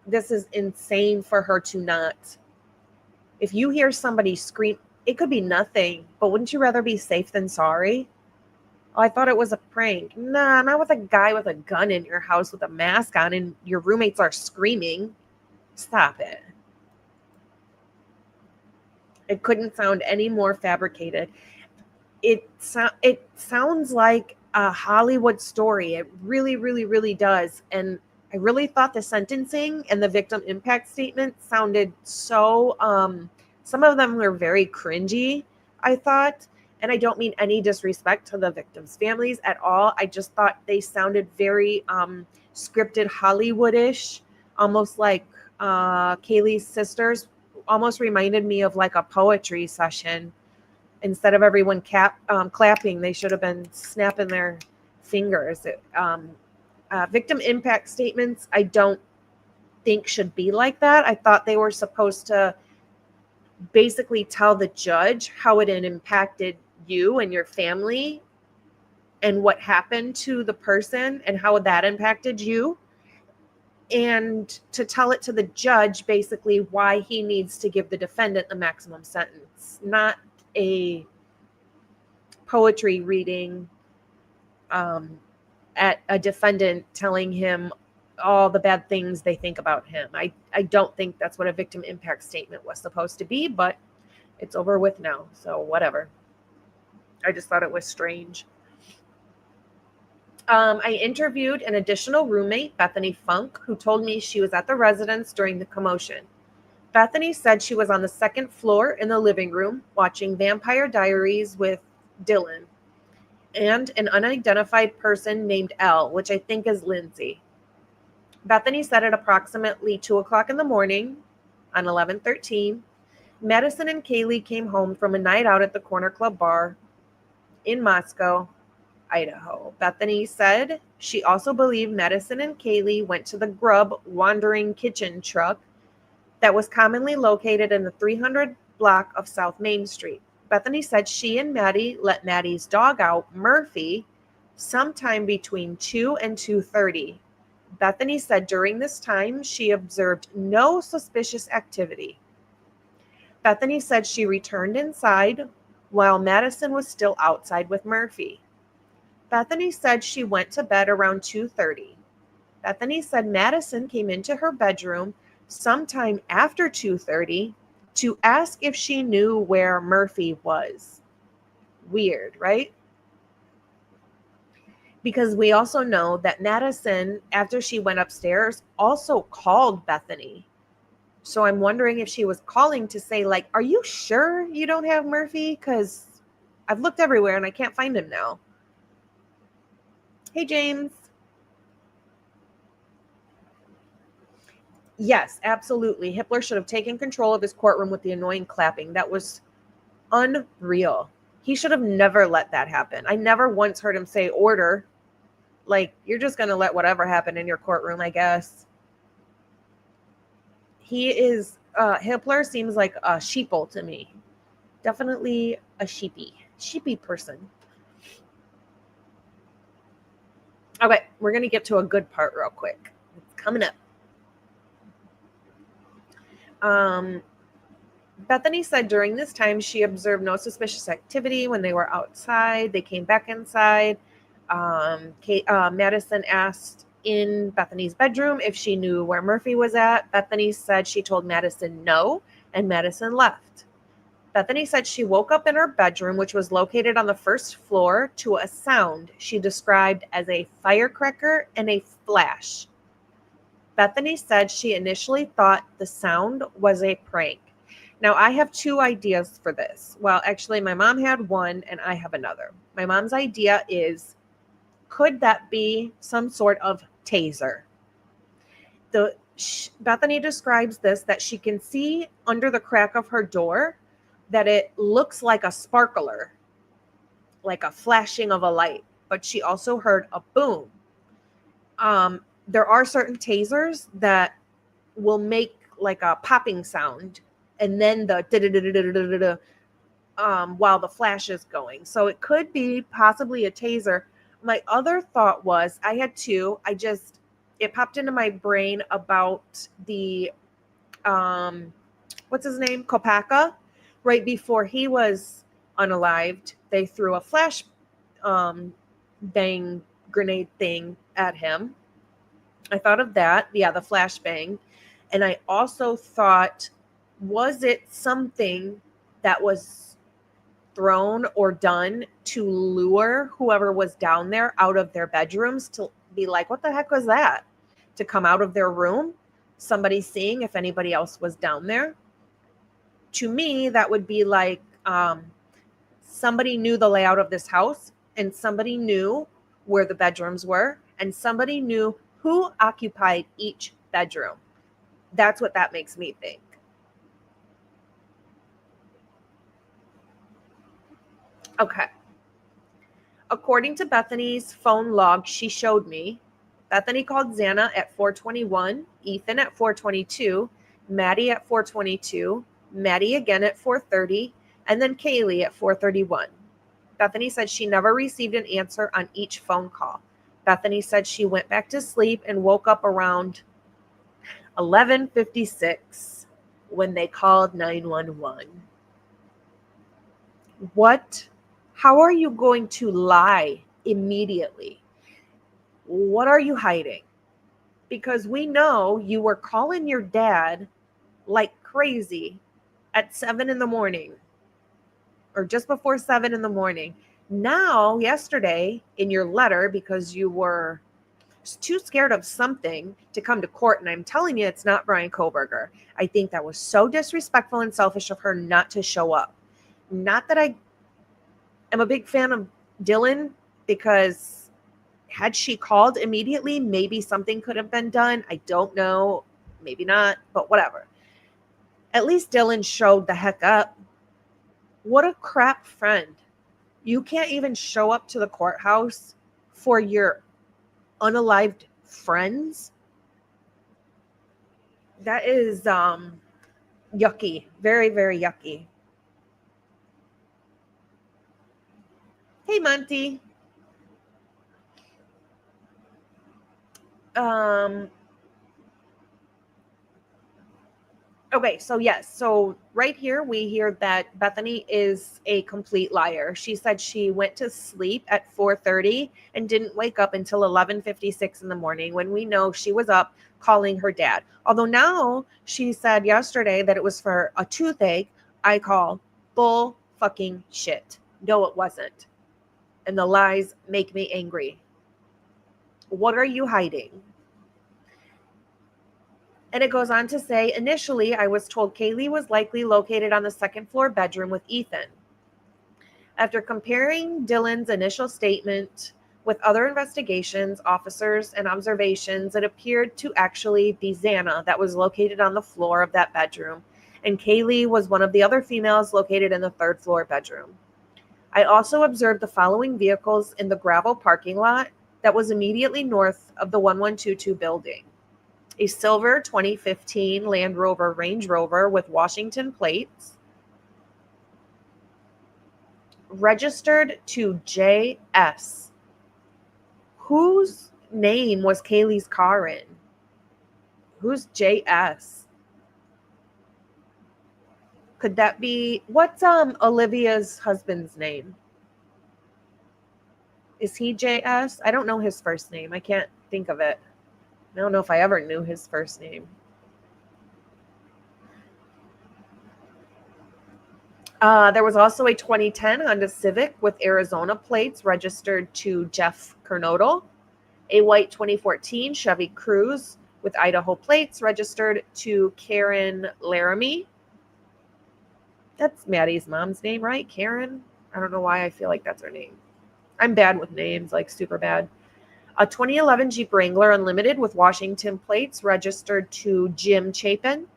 This is insane for her to not. If you hear somebody scream, it could be nothing, but wouldn't you rather be safe than sorry? Oh, I thought it was a prank. Nah, not with a guy with a gun in your house with a mask on and your roommates are screaming. Stop it. It couldn't sound any more fabricated. It sounds like a Hollywood story. It really, really, really does. And I really thought the sentencing and the victim impact statement sounded so, some of them were very cringy, I thought. And I don't mean any disrespect to the victims' families at all. I just thought they sounded very scripted Hollywoodish, almost like Kaylee's sisters, almost reminded me of like a poetry session. Instead of everyone clapping, they should have been snapping their fingers. Victim impact statements, I don't think should be like that. I thought they were supposed to basically tell the judge how it had impacted you and your family and what happened to the person and how that impacted you, and to tell it to the judge basically why he needs to give the defendant the maximum sentence, not a poetry reading at a defendant telling him all the bad things they think about him. I don't think that's what a victim impact statement was supposed to be, but it's over with now, so whatever. I just thought it was strange. I interviewed an additional roommate, Bethany Funk, who told me she was at the residence during the commotion. Bethany said she was on the second floor in the living room watching Vampire Diaries with Dylan and an unidentified person named L, which I think is Lindsay. Bethany said at approximately 2 o'clock in the morning on 11/13, Madison and Kaylee came home from a night out at the Corner Club bar in Moscow, Idaho. Bethany said she also believed Madison and Kaylee went to the Grub Wandering Kitchen truck that was commonly located in the 300 block of South Main Street. Bethany said she and Maddie let Maddie's dog out, Murphy, sometime between 2 and 2:30. Bethany said during this time she observed no suspicious activity. Bethany said she returned inside while Madison was still outside with Murphy. Bethany said she went to bed around 2:30. Bethany said Madison came into her bedroom sometime after 2:30 to ask if she knew where Murphy was. Weird, right? Because we also know that Madison, after she went upstairs, also called Bethany. So I'm wondering if she was calling to say, like, are you sure you don't have Murphy? Because I've looked everywhere and I can't find him now. Hey, James. Yes, absolutely. Hitler should have taken control of his courtroom with the annoying clapping. That was unreal. He should have never let that happen. I never once heard him say order. Like, you're just going to let whatever happen in your courtroom, I guess. Hitler seems like a sheeple to me. Definitely a sheepy person. Okay, we're going to get to a good part real quick. It's coming up. Bethany said during this time she observed no suspicious activity when they were outside. They came back inside. Madison asked in Bethany's bedroom if she knew where Murphy was at. Bethany said she told Madison no, and Madison left. Bethany said she woke up in her bedroom, which was located on the first floor, to a sound she described as a firecracker and a flash. Bethany said she initially thought the sound was a prank. Now, I have two ideas for this. Well, actually, my mom had one and I have another. My mom's idea is, could that be some sort of taser? Bethany describes this, that she can see under the crack of her door that it looks like a sparkler, like a flashing of a light, but she also heard a boom. there are certain tasers that will make like a popping sound and then the while the flash is going. So it could be possibly a taser. My other thought was I had two. It popped into my brain about the what's his name? Kopaka. Right before he was unalived, they threw a flash bang grenade thing at him. I thought of that. Yeah, the flashbang. And I also thought, was it something that was thrown or done to lure whoever was down there out of their bedrooms to be like, what the heck was that? To come out of their room, somebody seeing if anybody else was down there. To me, that would be like somebody knew the layout of this house and somebody knew where the bedrooms were and somebody knew who occupied each bedroom. That's what that makes me think. Okay. According to Bethany's phone log she showed me, Bethany called Xana at 4:21, Ethan at 4:22, Maddie at 4:22, Maddie again at 4:30, and then Kaylee at 4:31. Bethany said she never received an answer on each phone call. Bethany said she went back to sleep and woke up around 11:56 when they called 911. What? How are you going to lie immediately? What are you hiding? Because we know you were calling your dad like crazy at 7 in the morning or just before 7 in the morning. Now, yesterday, in your letter, because you were too scared of something to come to court, and I'm telling you, it's not Brian Koberger. I think that was so disrespectful and selfish of her not to show up. Not that I am a big fan of Dylan, because had she called immediately, maybe something could have been done. I don't know. Maybe not, but whatever. At least Dylan showed the heck up. What a crap friend. You can't even show up to the courthouse for your unalived friends. That is yucky. Very, very yucky. Hey, Monty. Okay, so yes. So right here, we hear that Bethany is a complete liar. She said she went to sleep at 4:30 and didn't wake up until 11:56 in the morning, when we know she was up calling her dad. Although now she said yesterday that it was for a toothache. I call bull fucking shit. No, it wasn't. And the lies make me angry. What are you hiding? And it goes on to say, initially, I was told Kaylee was likely located on the second floor bedroom with Ethan. After comparing Dylan's initial statement with other investigations, officers, and observations, it appeared to actually be Xana that was located on the floor of that bedroom, and Kaylee was one of the other females located in the third floor bedroom. I also observed the following vehicles in the gravel parking lot that was immediately north of the 1122 building. A silver 2015 Land Rover Range Rover with Washington plates, registered to JS. Whose name was Kaylee's car in? Who's JS? Could that be, what's Olivia's husband's name? Is he JS? I don't know his first name. I can't think of it. I don't know if I ever knew his first name. There was also a 2010 Honda Civic with Arizona plates registered to Jeff Kernodle, a white 2014 Chevy Cruze with Idaho plates registered to Karen Laramie. That's Maddie's mom's name, right? Karen? I don't know why I feel like that's her name. I'm bad with names, like super bad. A 2011 Jeep Wrangler Unlimited with Washington plates registered to Jim Chapin,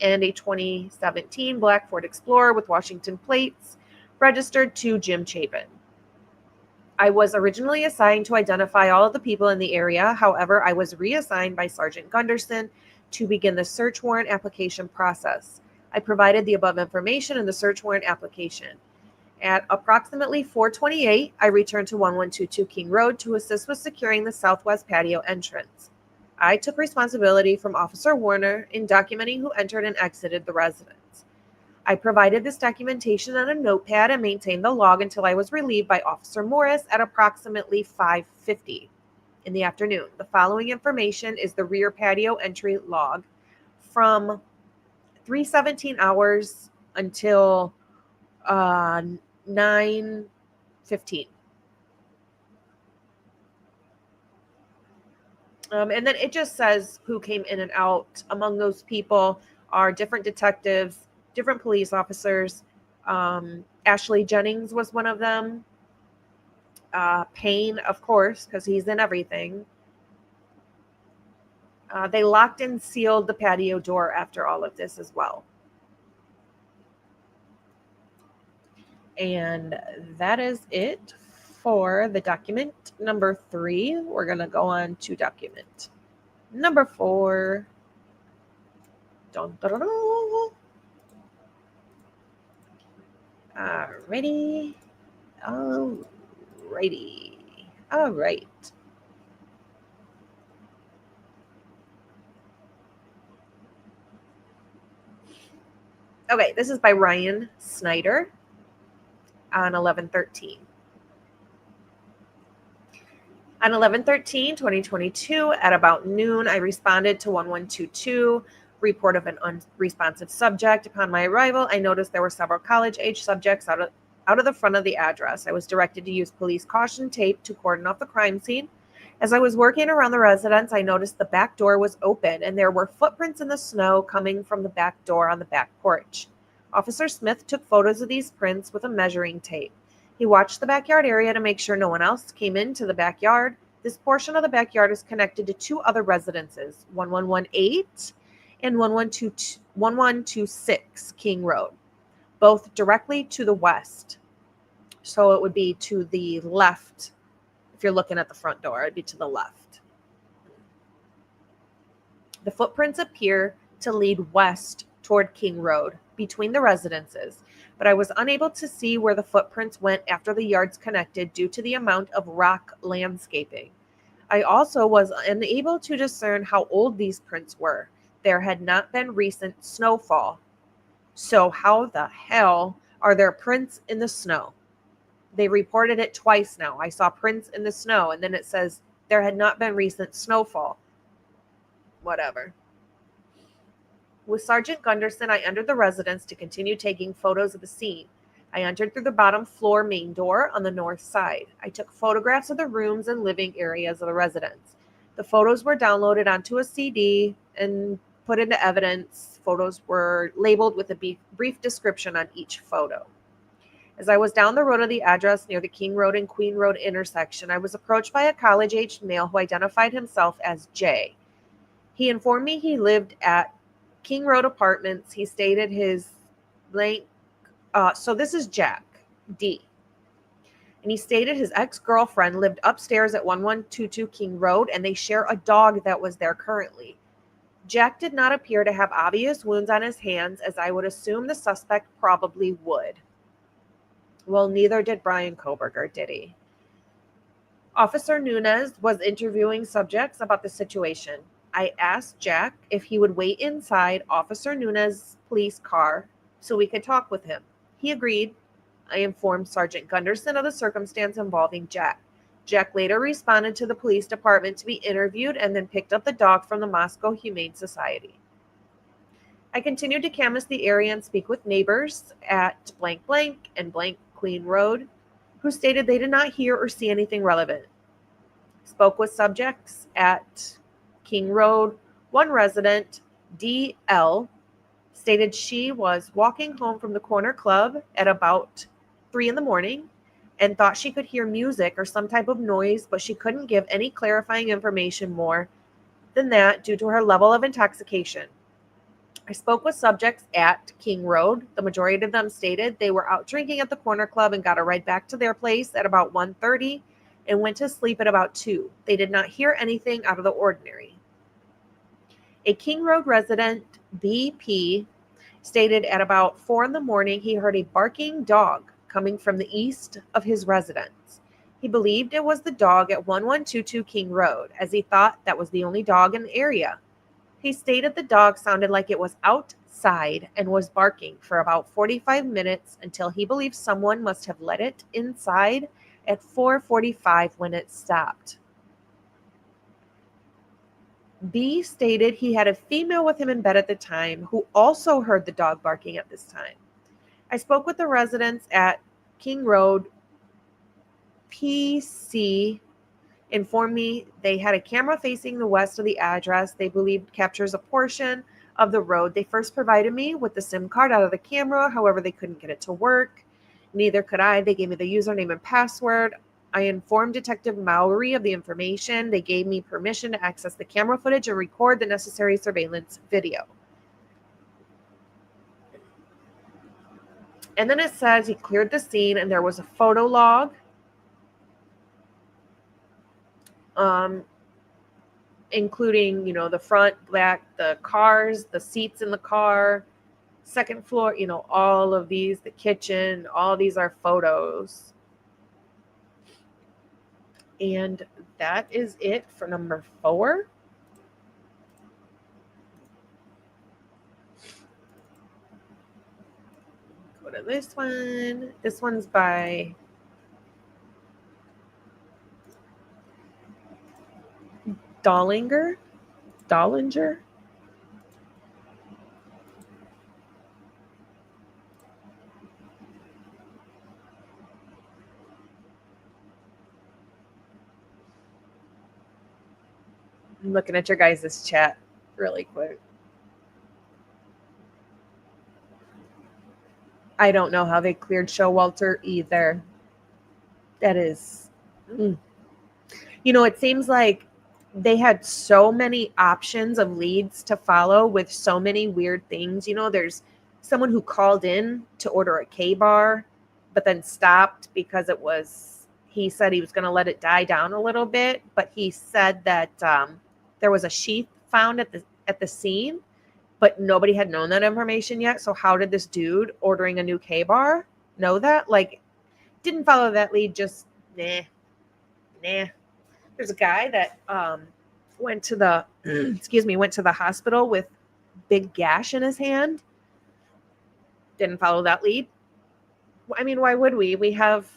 and a 2017 Black Ford Explorer with Washington plates registered to Jim Chapin. I was originally assigned to identify all of the people in the area. However, I was reassigned by Sergeant Gunderson to begin the search warrant application process. I provided the above information in the search warrant application. At approximately 4:28, I returned to 1122 King Road to assist with securing the southwest patio entrance. I took responsibility from Officer Warner in documenting who entered and exited the residence. I provided this documentation on a notepad and maintained the log until I was relieved by Officer Morris at approximately 5:50 in the afternoon. The following information is the rear patio entry log from 3:17 hours until 9:15. And then it just says who came in and out. Among those people are different detectives, different police officers. Ashley Jennings was one of them. Payne, of course, because he's in everything. They locked and sealed the patio door after all of this as well. And that is it for the document number 3. We're going to go on to document number 4. Dun, dun, dun, dun. Alrighty. All right. Okay, this is by Ryan Snyder on 11/13. On 11/13/2022, at about noon, I responded to 1122, report of an unresponsive subject. Upon my arrival, I noticed there were several college-age subjects out of the front of the address. I was directed to use police caution tape to cordon off the crime scene. As I was working around the residence, I noticed the back door was open and there were footprints in the snow coming from the back door on the back porch. Officer Smith took photos of these prints with a measuring tape. He watched the backyard area to make sure no one else came into the backyard. This portion of the backyard is connected to 2 other residences, 1118 and 1126 King Road, both directly to the west. So it would be to the left. If you're looking at the front door, it'd be to the left. The footprints appear to lead west toward King Road between the residences, but I was unable to see where the footprints went after the yards connected due to the amount of rock landscaping. I also was unable to discern how old these prints were. There had not been recent snowfall. So how the hell are there prints in the snow? They reported it twice now. I saw prints in the snow, and then it says there had not been recent snowfall. Whatever. With Sergeant Gunderson, I entered the residence to continue taking photos of the scene. I entered through the bottom floor main door on the north side. I took photographs of the rooms and living areas of the residence. The photos were downloaded onto a CD and put into evidence. Photos were labeled with a brief description on each photo. As I was down the road of the address near the King Road and Queen Road intersection, I was approached by a college-aged male who identified himself as Jay. He informed me he lived at King Road Apartments. He stated his blank. So this is Jack D. And he stated his ex-girlfriend lived upstairs at 1122 King Road, and they share a dog that was there currently. Jack did not appear to have obvious wounds on his hands, as I would assume the suspect probably would. Well, neither did Brian Koberger, did he? Officer Nunez was interviewing subjects about the situation. I asked Jack if he would wait inside Officer Nunez's police car so we could talk with him. He agreed. I informed Sergeant Gunderson of the circumstance involving Jack. Jack later responded to the police department to be interviewed and then picked up the dog from the Moscow Humane Society. I continued to canvass the area and speak with neighbors at blank blank and blank Queen Road, who stated they did not hear or see anything relevant. Spoke with subjects at King Road. One resident, DL, stated she was walking home from the corner club at about 3 a.m. and thought she could hear music or some type of noise, but she couldn't give any clarifying information more than that due to her level of intoxication. I spoke with subjects at King Road. The majority of them stated they were out drinking at the corner club and got a ride back to their place at about 1:30 and went to sleep at about 2. They did not hear anything out of the ordinary. A King Road resident, BP, stated at about 4 in the morning he heard a barking dog coming from the east of his residence. He believed it was the dog at 1122 King Road, as he thought that was the only dog in the area. He stated the dog sounded like it was outside and was barking for about 45 minutes until he believed someone must have let it inside at 4:45 when it stopped. B stated he had a female with him in bed at the time who also heard the dog barking at this time. I spoke with the residents at King Road. PC informed me they had a camera facing the west of the address they believed captures a portion of the road. They first provided me with the SIM card out of the camera. However, they couldn't get it to work. Neither could I. They gave me the username and password. I informed Detective Mowry of the information. They gave me permission to access the camera footage and record the necessary surveillance video. And then it says he cleared the scene and there was a photo log. Including, the front, back, the cars, the seats in the car, second floor, all of these, the kitchen, all these are photos. And that is it for number 4. Go to this one. This one's by Dollinger. I'm looking at your guys' chat really quick. I don't know how they cleared Showalter either. That is... it seems like they had so many options of leads to follow with so many weird things. There's someone who called in to order a K-bar, but then stopped because he said he was going to let it die down a little bit, but he said that there was a sheath found at the scene, but nobody had known that information yet. So how did this dude ordering a new K-bar know that? Didn't follow that lead, just nah. There's a guy that went to the hospital with big gash in his hand. Didn't follow that lead. I mean, why would we? We have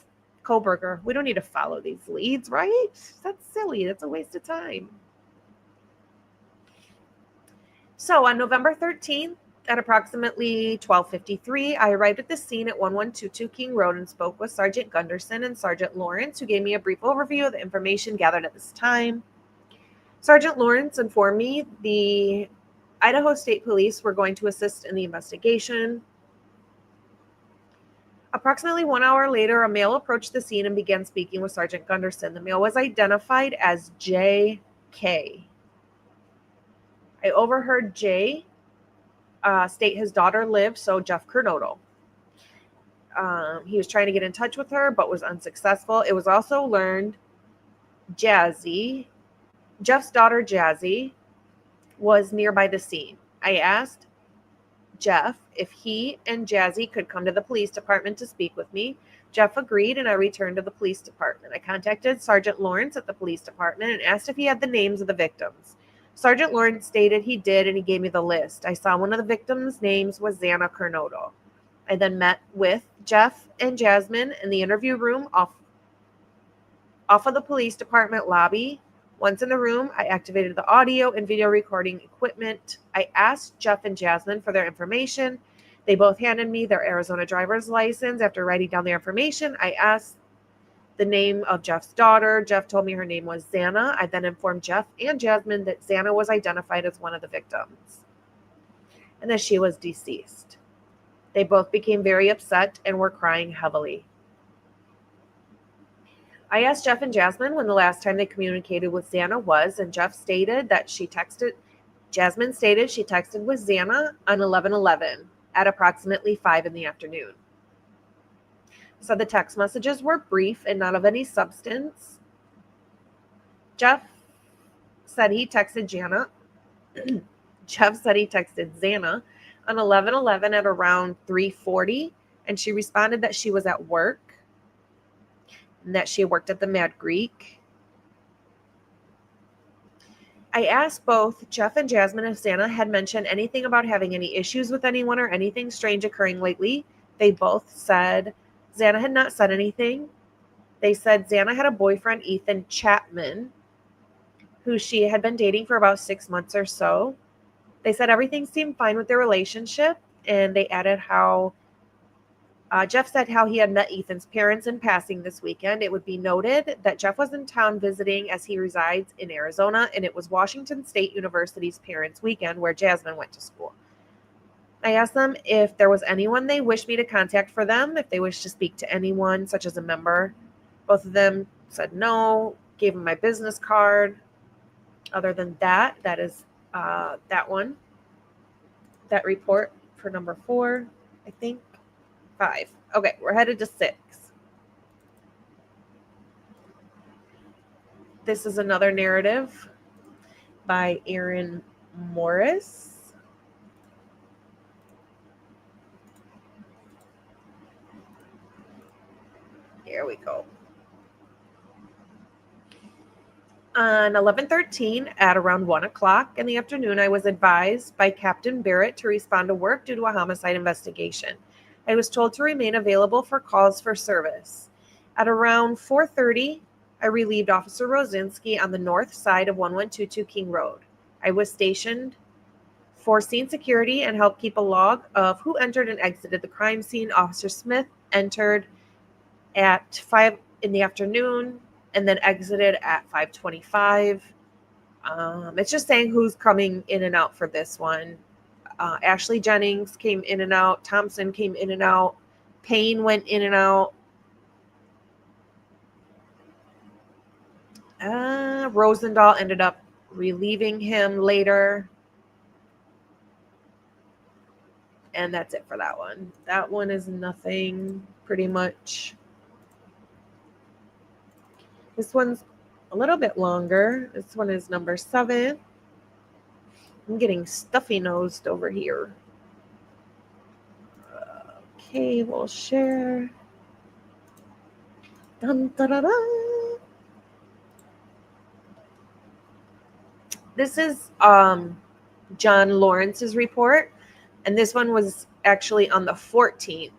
Kohlberger. We don't need to follow these leads, right? That's silly. That's a waste of time. So on November 13th, at approximately 12:53, I arrived at the scene at 1122 King Road and spoke with Sergeant Gunderson and Sergeant Lawrence, who gave me a brief overview of the information gathered at this time. Sergeant Lawrence informed me the Idaho State Police were going to assist in the investigation. Approximately 1 hour later, a male approached the scene and began speaking with Sergeant Gunderson. The male was identified as J.K. I overheard Jay state his daughter lived, so Jeff Kernodle. He was trying to get in touch with her, but was unsuccessful. It was also learned Jeff's daughter Jazzy, was nearby the scene. I asked Jeff if he and Jazzy could come to the police department to speak with me. Jeff agreed, and I returned to the police department. I contacted Sergeant Lawrence at the police department and asked if he had the names of the victims. Sergeant Lawrence stated he did, and he gave me the list. I saw one of the victims' names was Xana Kernodle. I then met with Jeff and Jasmine in the interview room off of the police department lobby. Once in the room, I activated the audio and video recording equipment. I asked Jeff and Jasmine for their information. They both handed me their Arizona driver's license. After writing down their information, I asked the name of Jeff's daughter. Jeff told me her name was Xana. I then informed Jeff and Jasmine that Xana was identified as one of the victims and that she was deceased. They both became very upset and were crying heavily. I asked Jeff and Jasmine when the last time they communicated with Xana was, and Jasmine stated she texted with Xana on 11/11 at approximately 5 in the afternoon. So the text messages were brief and not of any substance. Jeff said he texted Jana. Jeff said he texted Xana on 11/11 at around 3:40, and she responded that she was at work and that she worked at the Mad Greek. I asked both Jeff and Jasmine if Xana had mentioned anything about having any issues with anyone or anything strange occurring lately. They both said Xana had not said anything. They said Xana had a boyfriend, Ethan Chapman, who she had been dating for about 6 months or so. They said everything seemed fine with their relationship, and they added how Jeff said how he had met Ethan's parents in passing this weekend. It would be noted that Jeff was in town visiting as he resides in Arizona, and it was Washington State University's parents' weekend where Jasmine went to school. I asked them if there was anyone they wished me to contact for them, if they wished to speak to anyone, such as a member. Both of them said no, gave them my business card. Other than that, that is that one. That report for number 4, I think. 5. Okay, we're headed to 6. This is another narrative by Aaron Morris. Here we go. On 11/13 at around 1 o'clock in the afternoon, I was advised by Captain Barrett to respond to work due to a homicide investigation. I was told to remain available for calls for service. At around 4:30, I relieved Officer Rosinski on the north side of 1122 King Road. I was stationed for scene security and helped keep a log of who entered and exited the crime scene. Officer Smith entered at 5 in the afternoon and then exited at 5:25. It's just saying who's coming in and out for this one. Ashley Jennings came in and out. Thompson came in and out. Payne went in and out. Rosendahl ended up relieving him later. And that's it for that one. That one is nothing, pretty much. This one's a little bit longer. This one is number 7. I'm getting stuffy-nosed over here. Okay, we'll share. Dun, da, da, da. This is John Lawrence's report, and this one was actually on the 14th.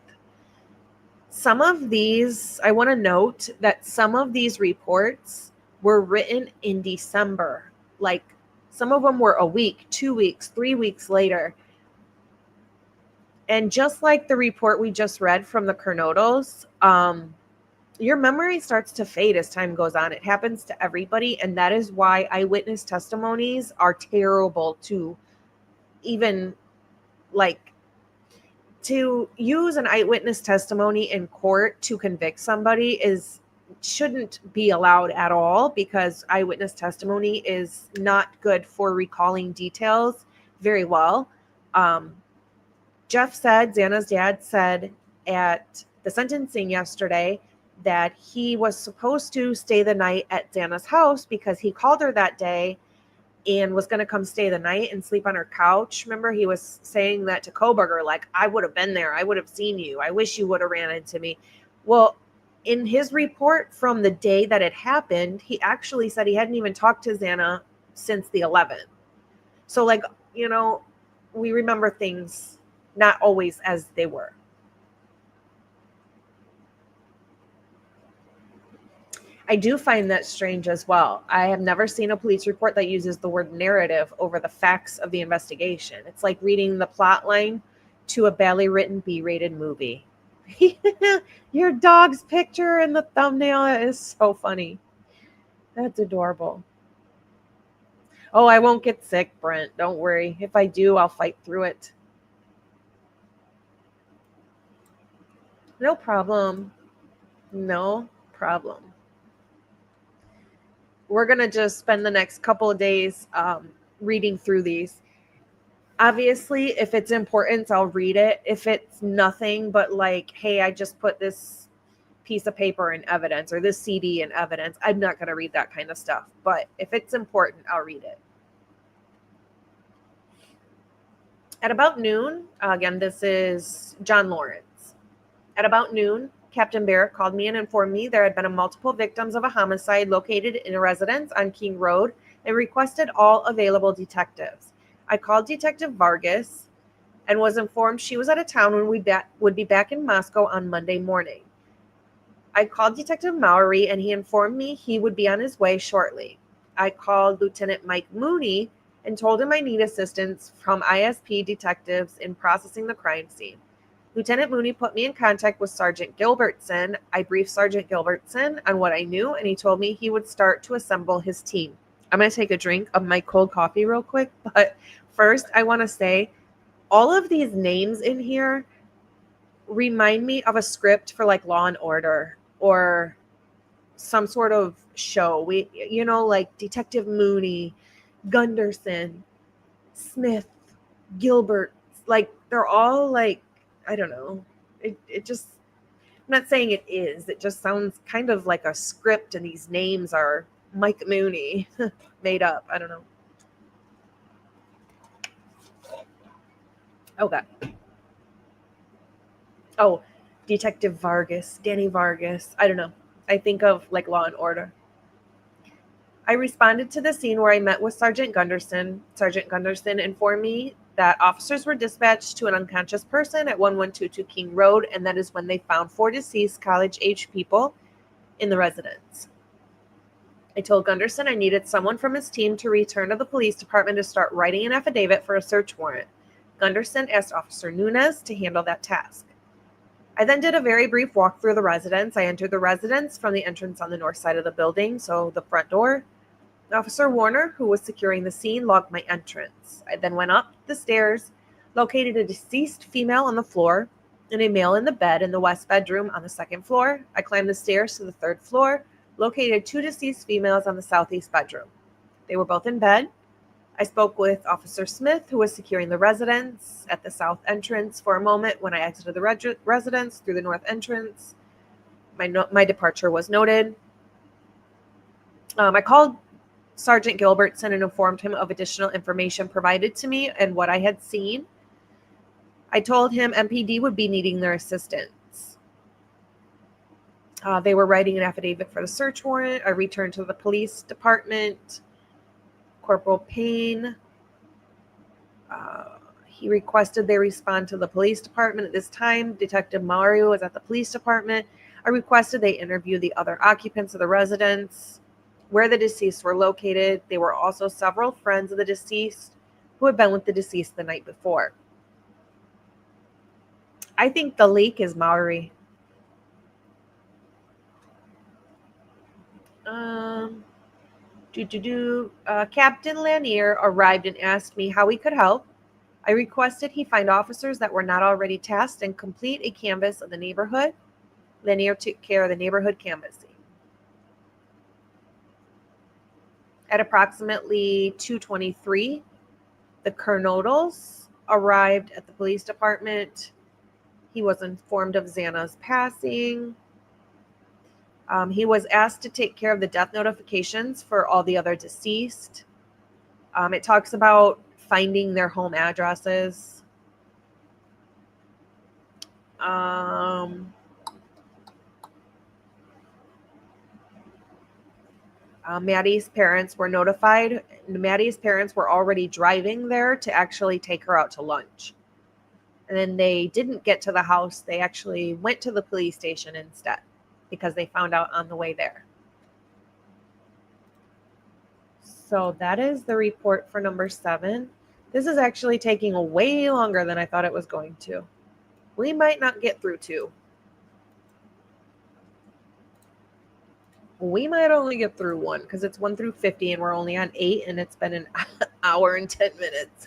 Some of these, I want to note that some of these reports were written in December. Like, some of them were a week, 2 weeks, 3 weeks later. And just like the report we just read from the Kernodles, your memory starts to fade as time goes on. It happens to everybody, and that is why eyewitness testimonies are terrible to even, like, to use an eyewitness testimony in court to convict somebody shouldn't be allowed at all, because eyewitness testimony is not good for recalling details very well. Jeff said, Xana's dad said at the sentencing yesterday that he was supposed to stay the night at Xana's house because he called her that day and was going to come stay the night and sleep on her couch. Remember, he was saying that to Koberger, like, I would have been there. I would have seen you. I wish you would have ran into me. Well, in his report from the day that it happened, he actually said he hadn't even talked to Xana since the 11th. So, like, you know, we remember things not always as they were. I do find that strange as well. I have never seen a police report that uses the word narrative over the facts of the investigation. It's like reading the plot line to a badly written B-rated movie. Your dog's picture in the thumbnail is so funny. That's adorable. Oh, I won't get sick, Brent. Don't worry. If I do, I'll fight through it. No problem. No problem. We're going to just spend the next couple of days reading through these. Obviously, if it's important, I'll read it. If it's nothing but like, hey, I just put this piece of paper and evidence or this CD and evidence. I'm not going to read that kind of stuff. But if it's important, I'll read it. At about noon, again, this is John Lawrence. At about noon, Captain Barrett called me and informed me there had been multiple victims of a homicide located in a residence on King Road and requested all available detectives. I called Detective Vargas and was informed she was out of town when we would be back in Moscow on Monday morning. I called Detective Mowry and he informed me he would be on his way shortly. I called Lieutenant Mike Mooney and told him I need assistance from ISP detectives in processing the crime scene. Lieutenant Mooney put me in contact with Sergeant Gilbertson. I briefed Sergeant Gilbertson on what I knew, and he told me he would start to assemble his team. I'm going to take a drink of my cold coffee real quick, but first I want to say all of these names in here remind me of a script for like Law and Order or some sort of show. Like Detective Mooney, Gunderson, Smith, Gilbert, like they're all like, I don't know. It just, I'm not saying it is. It just sounds kind of like a script and these names are Mike Mooney made up. I don't know. Okay. Oh, Detective Vargas, Danny Vargas. I don't know. I think of like Law and Order. I responded to the scene where I met with Sergeant Gunderson. Sergeant Gunderson informed me that officers were dispatched to an unconscious person at 1122 King Road, and that is when they found 4 deceased college-age people in the residence. I told Gunderson I needed someone from his team to return to the police department to start writing an affidavit for a search warrant. Gunderson asked Officer Nunez to handle that task. I then did a very brief walk through the residence. I entered the residence from the entrance on the north side of the building, so the front door. Officer Warner, who was securing the scene, logged my entrance. I then went up the stairs, located a deceased female on the floor and a male in the bed in the west bedroom on the second floor. I climbed the stairs to the third floor, located 2 deceased females on the southeast bedroom. They were both in bed. I spoke with Officer Smith, who was securing the residence at the south entrance for a moment. When I exited the residence through the north entrance, my departure was noted. I called Sergeant Gilbertson and informed him of additional information provided to me and what I had seen. I told him MPD would be needing their assistance. They were writing an affidavit for the search warrant. I returned to the police department. Corporal Payne, he requested they respond to the police department. At this time, Detective Mario was at the police department. I requested they interview the other occupants of the residence, where the deceased were located. There were also several friends of the deceased who had been with the deceased the night before. I think the leak is Maori. Captain Lanier arrived and asked me how he could help. I requested he find officers that were not already tasked and complete a canvass of the neighborhood. Lanier took care of the neighborhood canvassing. At approximately 2:23, the Colonels arrived at the police department. He was informed of Xana's passing. He was asked to take care of the death notifications for all the other deceased. It talks about finding their home addresses. Maddie's parents were notified. Maddie's parents were already driving there to actually take her out to lunch. And then they didn't get to the house. They actually went to the police station instead because they found out on the way there. So that is the report for number 7. This is actually taking way longer than I thought it was going to. We might not get through 2. We might only get through 1 because it's 1 through 50 and we're only on 8 and it's been an hour and 10 minutes.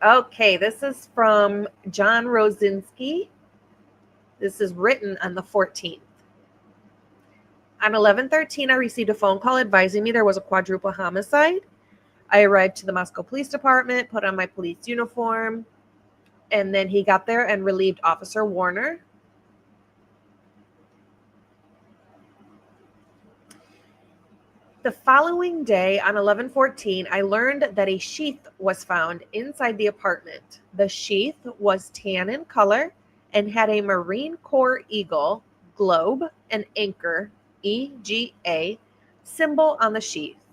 Okay, this is from John Rosinski. This is written on the 14th. On 11/13, I received a phone call advising me there was a quadruple homicide. I arrived to the Moscow Police Department, put on my police uniform, and then he got there and relieved Officer Warner. The following day on 11/14, I learned that a sheath was found inside the apartment. The sheath was tan in color and had a Marine Corps eagle, globe, and anchor, EGA, symbol on the sheath.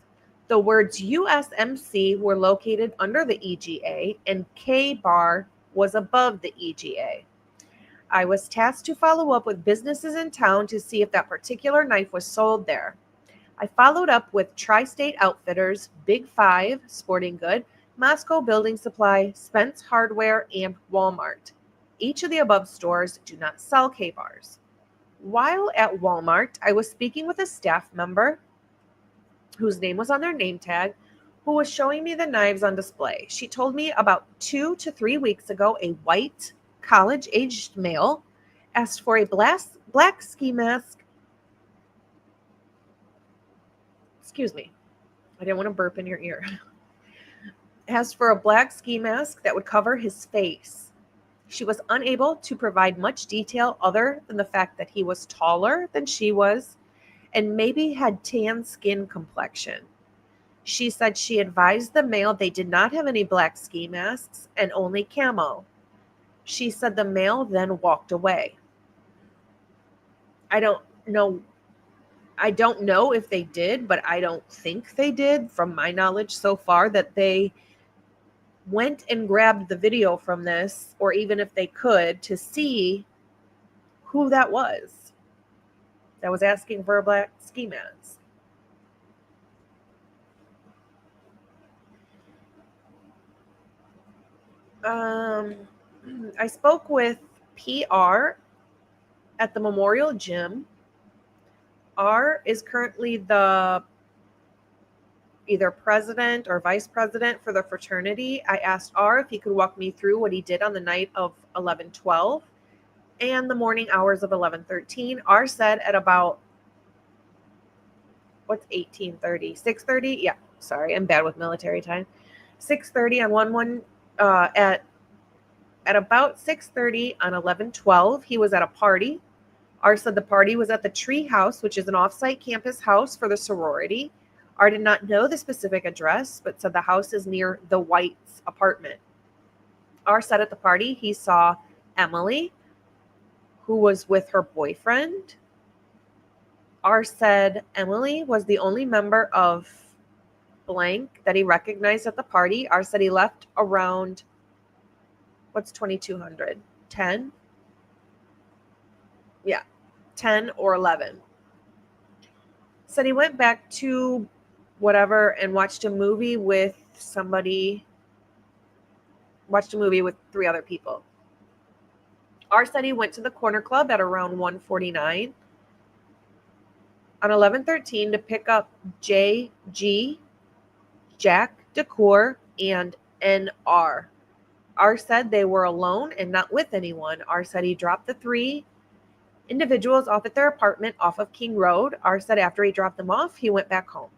The words USMC were located under the EGA and K bar was above the EGA. I was tasked to follow up with businesses in town to see if that particular knife was sold there. I followed up with Tri-State Outfitters, Big Five, Sporting Good, Moscow Building Supply, Spence Hardware, and Walmart. Each of the above stores do not sell K-bars. While at Walmart, I was speaking with a staff member whose name was on their name tag, who was showing me the knives on display. She told me about 2 to 3 weeks ago, a white, college-aged male asked for a black ski mask. Excuse me. I didn't want to burp in your ear. Asked for a black ski mask that would cover his face. She was unable to provide much detail other than the fact that he was taller than she was and maybe had tan skin complexion. She said she advised the male they did not have any black ski masks and only camo. She said the male then walked away. I don't know if they did, but I don't think they did, from my knowledge so far, that they went and grabbed the video from this, or even if they could, to see who that was asking for a black ski mask. I spoke with PR at the Memorial Gym. R is currently the either president or vice president for the fraternity. I asked R if he could walk me through what he did on the night of 11/12 and the morning hours of 11/13. R said at about, what's 18:30? 6:30? Yeah, sorry, I'm bad with military time. 6:30 on 1/1, at about 6:30 on 11/12, he was at a party. R said the party was at the Tree House, which is an off-site campus house for the sorority. R did not know the specific address, but said the house is near the White's apartment. R said at the party he saw Emily, who was with her boyfriend. R said Emily was the only member of blank that he recognized at the party. R said he left around, what's 2200? 10? Yeah, 10 or 11. Said he went back to whatever and watched a movie with 3 other people. R said he went to the corner club at around 1:49 on 11/13 to pick up JG, Jack DeCour, and NR. R said they were alone and not with anyone. R said he dropped the 3 individuals off at their apartment off of King Road. R said after he dropped them off, he went back home.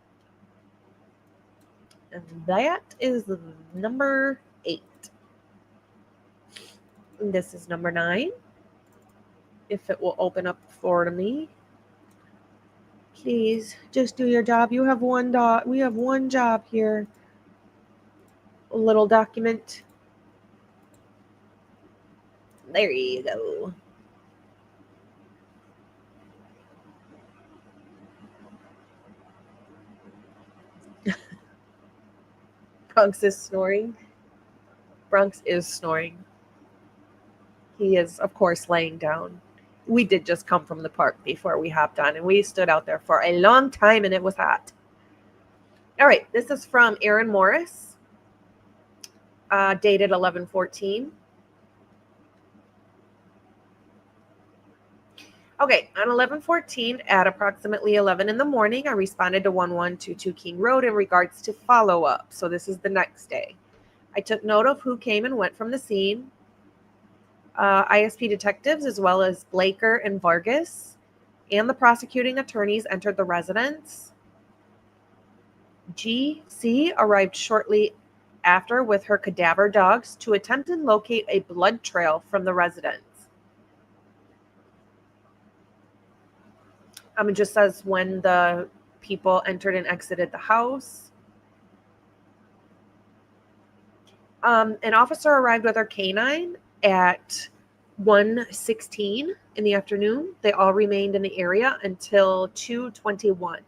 And that is number 8. And this is number 9. If it will open up for me. Please, just do your job. You have one we have one job here. A little document. There you go. Bronx is snoring. Bronx is snoring. He is, of course, laying down. We did just come from the park before we hopped on, and we stood out there for a long time, and it was hot. All right, this is from Aaron Morris, dated 11/14. Okay, on 11/14 at approximately 11 in the morning, I responded to 1122 King Road in regards to follow-up. So this is the next day. I took note of who came and went from the scene. ISP detectives, as well as Blaker and Vargas, and the prosecuting attorneys entered the residence. GC arrived shortly after with her cadaver dogs to attempt and locate a blood trail from the residence. It just says when the people entered and exited the house. An officer arrived with our canine at 1:16 in the afternoon. They all remained in the area until 2:21.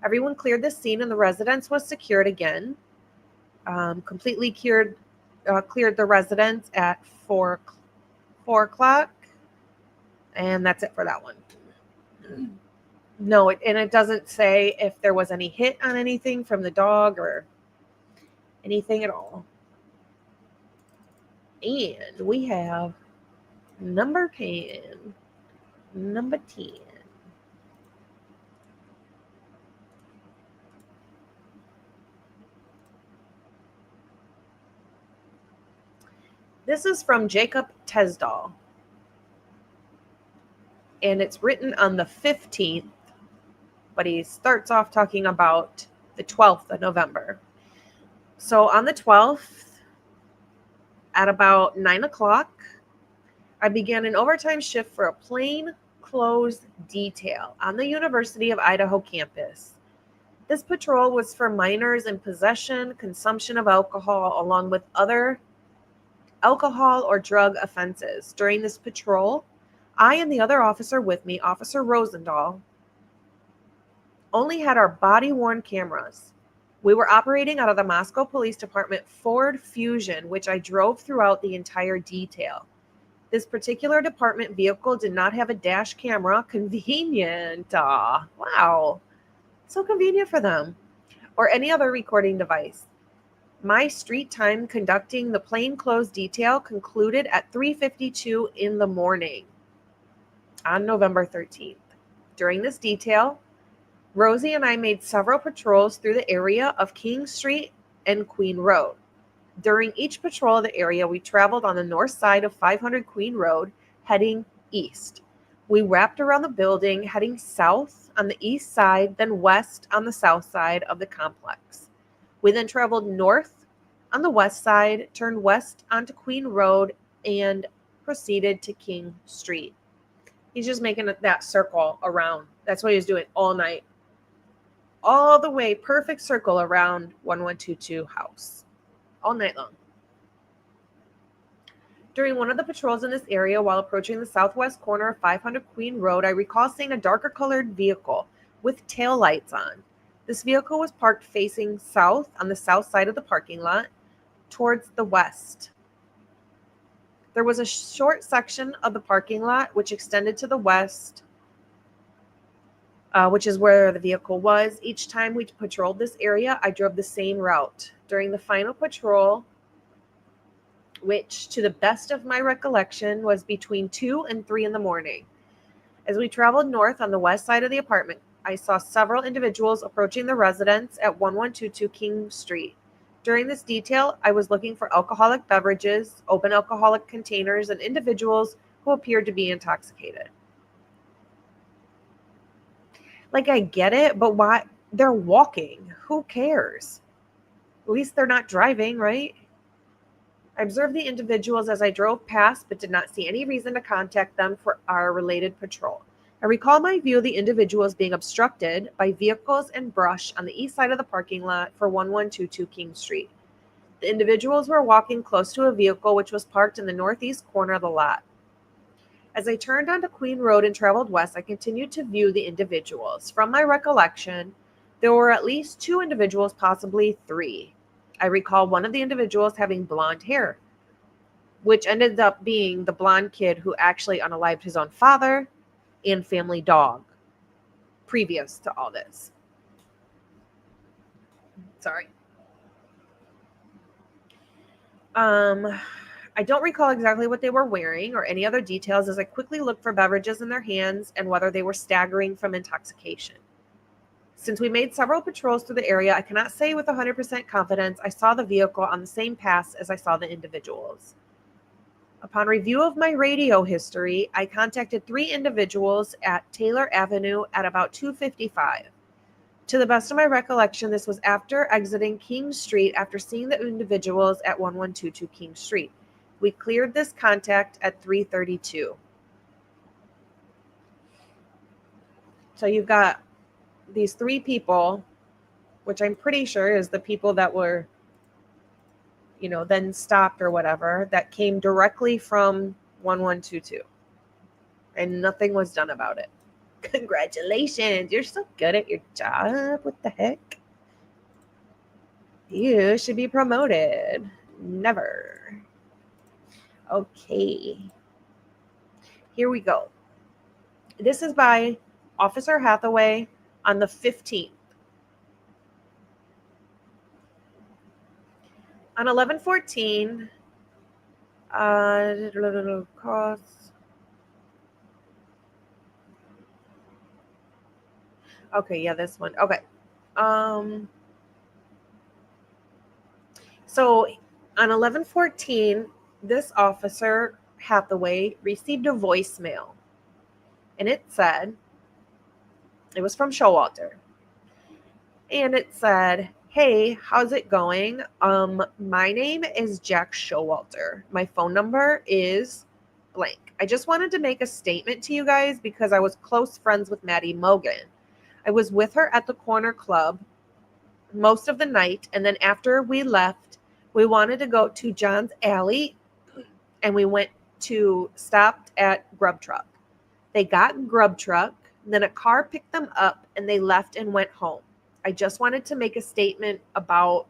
Everyone cleared the scene and the residence was secured again. Completely cleared the residence at 4 o'clock. And that's it for that one. No, it doesn't say if there was any hit on anything from the dog or anything at all. And we have number 10. Number 10. This is from Jacob Tesdall. And it's written on the 15th, but he starts off talking about the 12th of November. So on the 12th, at about 9 o'clock, I began an overtime shift for a plainclothes detail on the University of Idaho campus. This patrol was for minors in possession, consumption of alcohol, along with other alcohol or drug offenses. During this patrol, I and the other officer with me, Officer Rosendahl, only had our body-worn cameras. We were operating out of the Moscow Police Department Ford Fusion, which I drove throughout the entire detail. This particular department vehicle did not have a dash camera. Convenient. Wow. So convenient for them. Or any other recording device. My street time conducting the plainclothes detail concluded at 3:52 in the morning on November 13th. During this detail, Rosie and I made several patrols through the area of King Street and Queen Road. During each patrol of the area, we traveled on the north side of 500 Queen Road, heading east. We wrapped around the building, heading south on the east side, then west on the south side of the complex. We then traveled north on the west side, turned west onto Queen Road, and proceeded to King Street. He's just making that circle around. That's what he was doing all night. All the way, perfect circle around 1122 house. All night long. During one of the patrols in this area while approaching the southwest corner of 500 Queen Road, I recall seeing a darker colored vehicle with tail lights on. This vehicle was parked facing south on the south side of the parking lot towards the west. There was a short section of the parking lot which extended to the west, which is where the vehicle was. Each time we patrolled this area, I drove the same route. During the final patrol, which to the best of my recollection was between 2 and 3 in the morning. As we traveled north on the west side of the apartment, I saw several individuals approaching the residence at 1122 King Street. During this detail, I was looking for alcoholic beverages, open alcoholic containers, and individuals who appeared to be intoxicated. Like, I get it, but why? They're walking. Who cares? At least they're not driving, right? I observed the individuals as I drove past, but did not see any reason to contact them for our related patrol. I recall my view of the individuals being obstructed by vehicles and brush on the east side of the parking lot for 1122 King Street. The individuals were walking close to a vehicle which was parked in the northeast corner of the lot. As I turned onto Queen Road and traveled west, I continued to view the individuals. From my recollection, there were at least 2 individuals, possibly 3. I recall one of the individuals having blonde hair, which ended up being the blonde kid who actually unalived his own father and family dog previous to all this. Sorry. I don't recall exactly what they were wearing or any other details as I quickly looked for beverages in their hands and whether they were staggering from intoxication. Since we made several patrols through the area, I cannot say with 100% confidence I saw the vehicle on the same pass as I saw the individuals. Upon review of my radio history, I contacted 3 individuals at Taylor Avenue at about 2:55. To the best of my recollection, this was after exiting King Street after seeing the individuals at 1122 King Street. We cleared this contact at 3:32. So you've got these 3 people, which I'm pretty sure is the people that were, then stopped or whatever, that came directly from 1122. And nothing was done about it. Congratulations. You're so good at your job. What the heck? You should be promoted. Never. Okay. Here we go. This is by Officer Hathaway on the 15th. On 11/14, costs. Okay, yeah, this one. Okay. So on 11/14, this Officer Hathaway received a voicemail, and it was from Showalter, and it said, "Hey, how's it going? My name is Jack Showalter. My phone number is blank. I just wanted to make a statement to you guys because I was close friends with Maddie Mogan. I was with her at the corner club most of the night, and then after we left, we wanted to go to John's Alley, and we stopped at Grub Truck. They got Grub Truck, then a car picked them up, and they left and went home. I just wanted to make a statement about,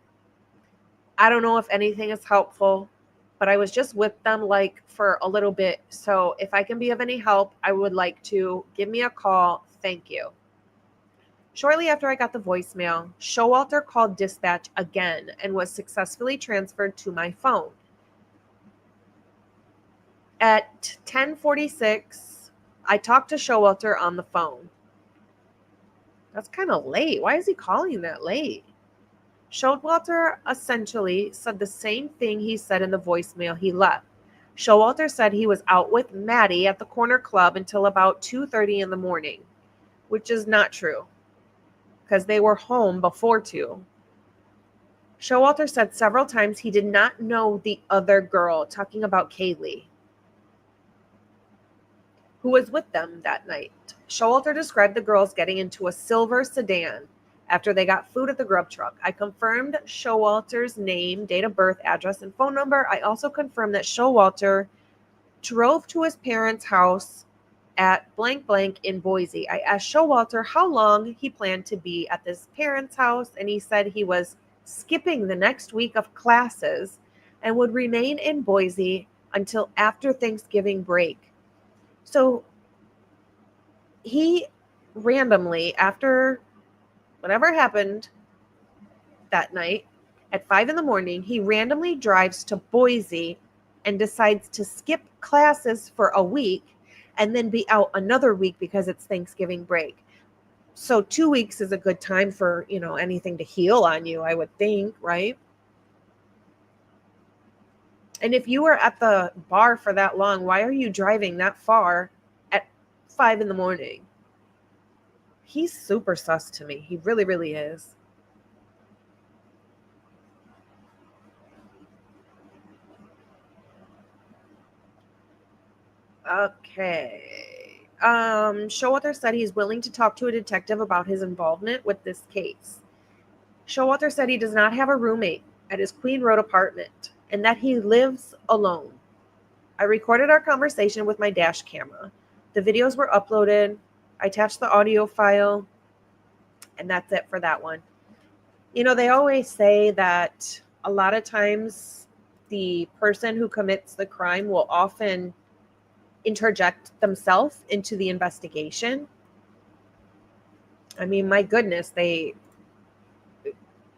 I don't know if anything is helpful, but I was just with them for a little bit. So if I can be of any help, I would like to give me a call. Thank you." Shortly after I got the voicemail, Showalter called dispatch again and was successfully transferred to my phone. At 10:46, I talked to Showalter on the phone. That's kind of late. Why is he calling that late? Showalter essentially said the same thing he said in the voicemail he left. Showalter said he was out with Maddie at the corner club until about 2:30 in the morning, which is not true, because they were home before 2. Showalter said several times he did not know the other girl, talking about Kaylee, who was with them that night. Showalter described the girls getting into a silver sedan after they got food at the Grub Truck. I confirmed Showalter's name, date of birth, address, and phone number. I also confirmed that Showalter drove to his parents' house at blank blank in Boise. I asked Showalter how long he planned to be at this parents' house, and he said he was skipping the next week of classes and would remain in Boise until after Thanksgiving break. So he randomly, after whatever happened that night, at 5 in the morning, he randomly drives to Boise and decides to skip classes for a week and then be out another week because it's Thanksgiving break. So 2 weeks is a good time for, anything to heal on you, I would think, right? And if you were at the bar for that long, why are you driving that far at 5 in the morning? He's super sus to me. He really, really is. Okay. Showalter said he's willing to talk to a detective about his involvement with this case. Showalter said he does not have a roommate at his Queen Road apartment and that he lives alone. I recorded our conversation with my dash camera. The videos were uploaded. I attached the audio file, and that's it for that one. They always say that a lot of times the person who commits the crime will often interject themselves into the investigation. I mean, my goodness, they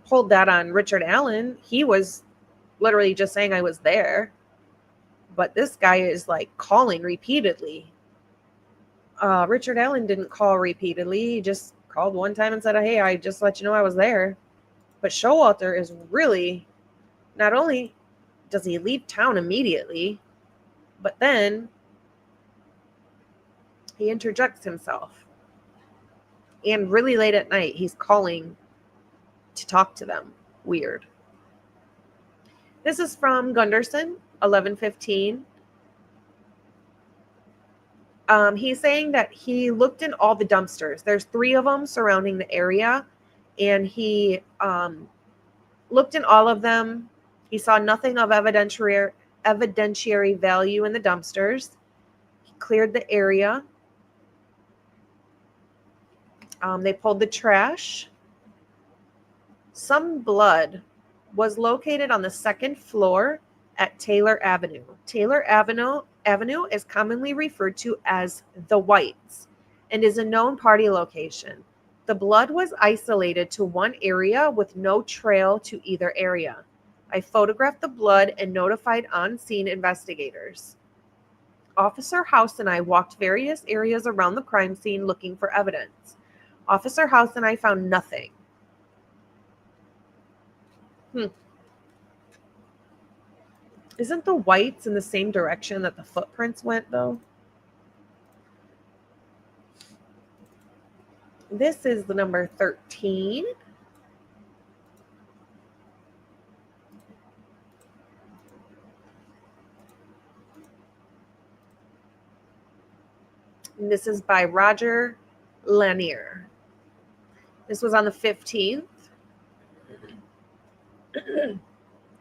pulled that on Richard Allen. He was literally just saying I was there. But this guy is calling repeatedly. Richard Allen didn't call repeatedly. He just called one time and said, "Hey, I just let you know I was there." But Showalter is really, not only does he leave town immediately, but then he interjects himself. And really late at night, he's calling to talk to them. Weird. This is from Gunderson, 11:15. He's saying that he looked in all the dumpsters. There's 3 of them surrounding the area, and he looked in all of them. He saw nothing of evidentiary value in the dumpsters. He cleared the area. They pulled the trash. Some blood was located on the 2nd floor at Taylor Avenue. Taylor Avenue is commonly referred to as the Whites and is a known party location. The blood was isolated to one area with no trail to either area. I photographed the blood and notified on-scene investigators. Officer House and I walked various areas around the crime scene looking for evidence. Officer House and I found nothing. Isn't the Whites in the same direction that the footprints went, though? This is the number 13. And this is by Roger Lanier. This was on the 15th.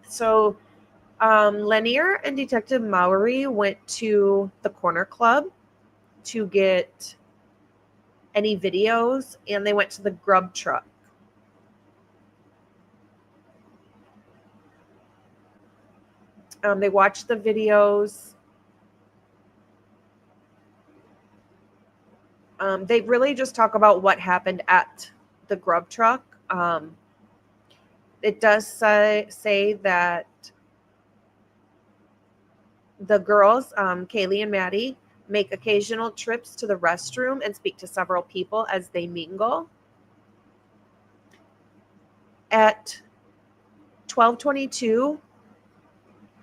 So Lanier and Detective Mowry went to the Corner Club to get any videos, and they went to the grub truck. They watched the videos. They really just talk about what happened at the grub truck. It does say that the girls, Kaylee and Maddie, make occasional trips to the restroom and speak to several people as they mingle. At 12:22,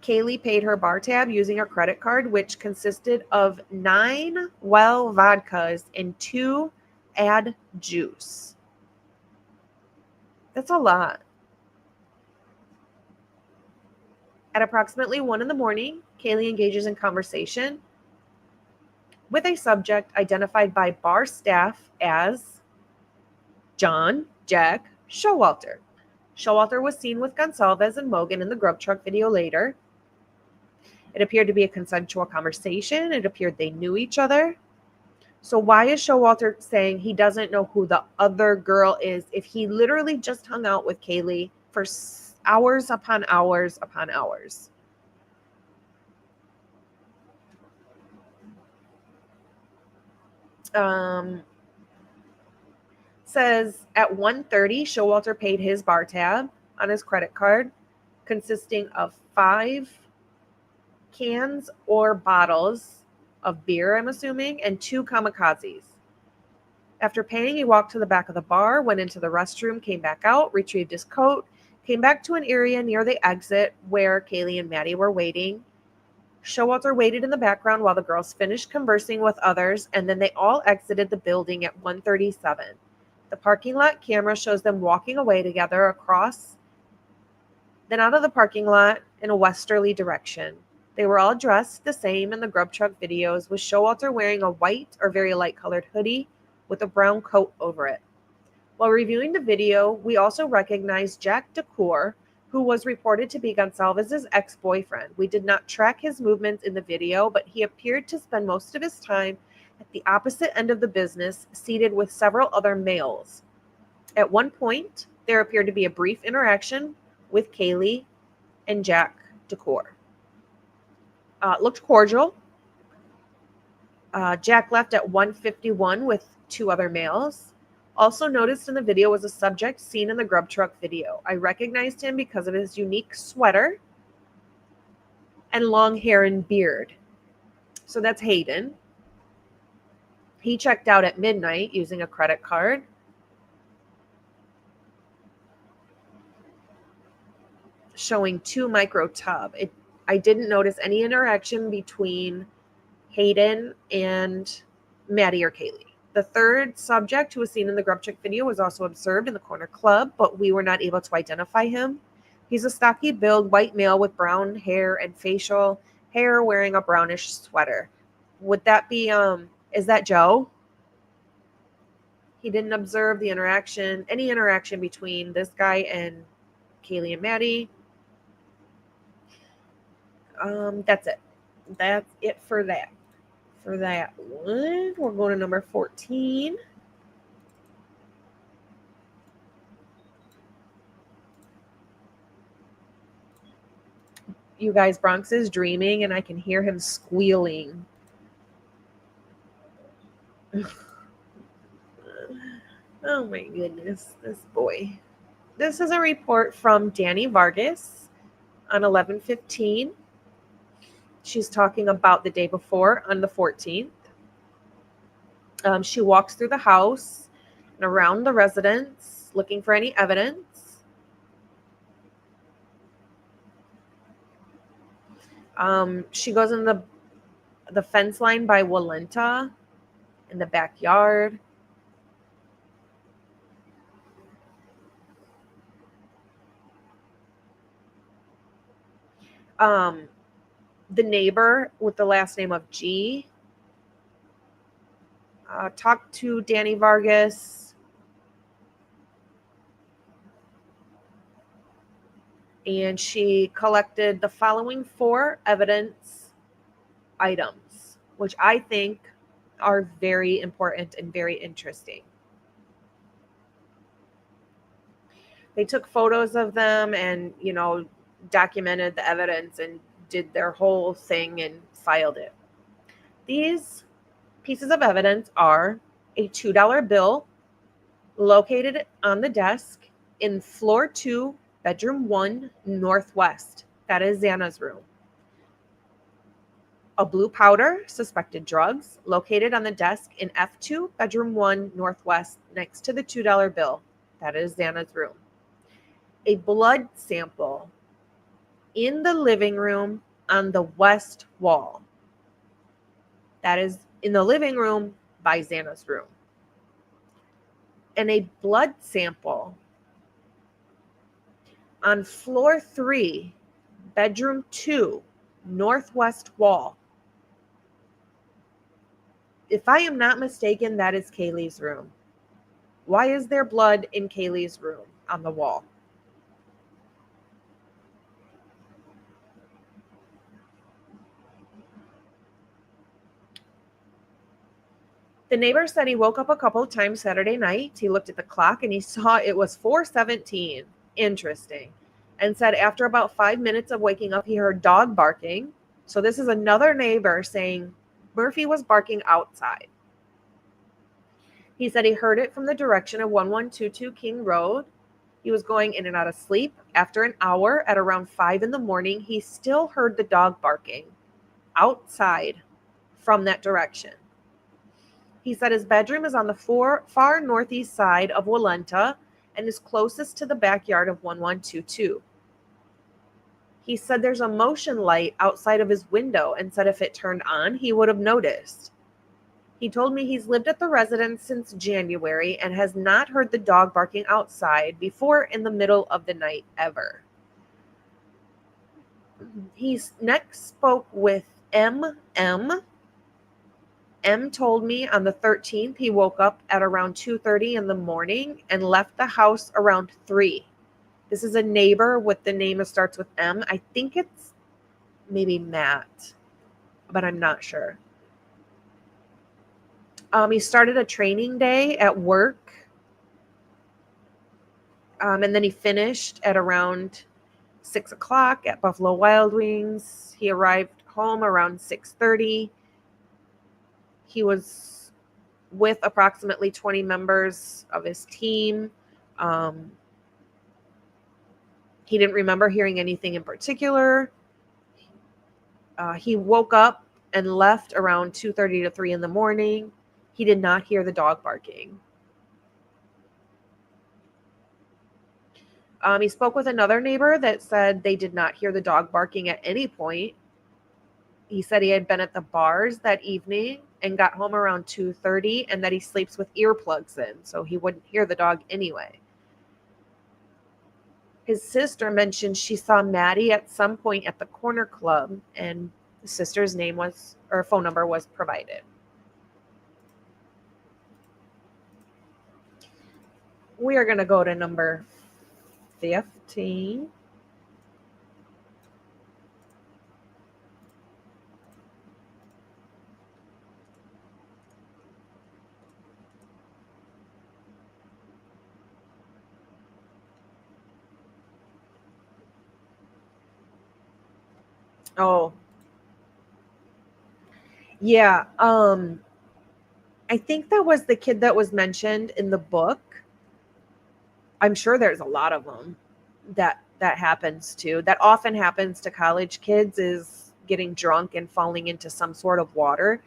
Kaylee paid her bar tab using her credit card, which consisted of 9 well vodkas and 2 add juice. That's a lot. At approximately 1 in the morning, Kaylee engages in conversation with a subject identified by bar staff as John Jack Showalter. Showalter was seen with Gonsalves and Mogan in the grub truck video later. It appeared to be a consensual conversation. It appeared they knew each other. So why is Showalter saying he doesn't know who the other girl is if he literally just hung out with Kaylee for hours upon hours upon hours? Says at 1:30, Showalter paid his bar tab on his credit card, consisting of 5 cans or bottles of beer, I'm assuming, and 2 kamikazes. After paying, he walked to the back of the bar, went into the restroom, came back out, retrieved his coat, came back to an area near the exit where Kaylee and Maddie were waiting. Showalter waited in the background while the girls finished conversing with others, and then they all exited the building at 1:37. The parking lot camera shows them walking away together across, then out of the parking lot in a westerly direction. They were all dressed the same in the grub truck videos, with Showalter wearing a white or very light colored hoodie with a brown coat over it. While reviewing the video, we also recognized Jack DeCour, who was reported to be Gonsalves' ex-boyfriend. We did not track his movements in the video, but he appeared to spend most of his time at the opposite end of the business, seated with several other males. At one point, there appeared to be a brief interaction with Kaylee and Jack DeCour. Looked cordial. Jack left at 1:51 with 2 other males. Also noticed in the video was a subject seen in the grub truck video. I recognized him because of his unique sweater and long hair and beard. So that's Hayden. He checked out at midnight using a credit card. Showing 2 micro tub. I didn't notice any interaction between Hayden and Maddie or Kaylee. The third subject who was seen in the grub truck video was also observed in the corner club, but we were not able to identify him. He's a stocky build white male with brown hair and facial hair, wearing a brownish sweater. Would that be, is that Joe? He didn't observe the interaction, any interaction between this guy and Kaylee and Maddie. That's it. That's it for that. For that one, we're going to number 14. You guys, Bronx is dreaming and I can hear him squealing. Oh my goodness, this boy. This is a report from Danny Vargas on 11/15. She's talking about the day before on the 14th. She walks through the house and around the residence looking for any evidence. She goes in the fence line by Walenta in the backyard. The neighbor with the last name of G talked to Danny Vargas, and she collected the following 4 evidence items, which I think are very important and very interesting. They took photos of them and, documented the evidence and did their whole thing and filed it. These pieces of evidence are a $2 bill located on the desk in floor 2, bedroom 1, northwest. That is Xana's room. A blue powder, suspected drugs, located on the desk in F2, bedroom 1, northwest, next to the $2 bill. That is Xana's room. A blood sample in the living room on the west wall. That is in the living room by Xana's room. And a blood sample on floor 3, bedroom 2, northwest wall. If I am not mistaken, that is Kaylee's room. Why is there blood in Kaylee's room on the wall? The neighbor said he woke up a couple of times Saturday night. He looked at the clock and he saw it was 4:17. Interesting. And said after about 5 minutes of waking up, he heard dog barking. So this is another neighbor saying Murphy was barking outside. He said he heard it from the direction of 1122 King Road. He was going in and out of sleep. After an hour at around 5 in the morning, he still heard the dog barking outside from that direction. He said his bedroom is on the far northeast side of Walenta and is closest to the backyard of 1122. He said there's a motion light outside of his window and said if it turned on, he would have noticed. He told me he's lived at the residence since January and has not heard the dog barking outside before in the middle of the night ever. He next spoke with M. M told me on the 13th he woke up at around 2:30 in the morning and left the house around 3. This is a neighbor with the name that starts with M. I think it's maybe Matt, but I'm not sure. He started a training day at work, and then he finished at around 6 o'clock at Buffalo Wild Wings. He arrived home around 6:30. He was with approximately 20 members of his team. He didn't remember hearing anything in particular. He woke up and left around 2:30 to 3 in the morning. He did not hear the dog barking. He spoke with another neighbor that said they did not hear the dog barking at any point. He said he had been at the bars that evening and got home around 2:30 and that he sleeps with earplugs in, so he wouldn't hear the dog anyway. His sister mentioned she saw Maddie at some point at the corner club, and The sister's name was, or phone number was provided. We are going to go to number 15. Oh, yeah. I think that was the kid that was mentioned in the book. I'm sure there's a lot of them that happens to. That often happens to college kids, is getting drunk and falling into some sort of water.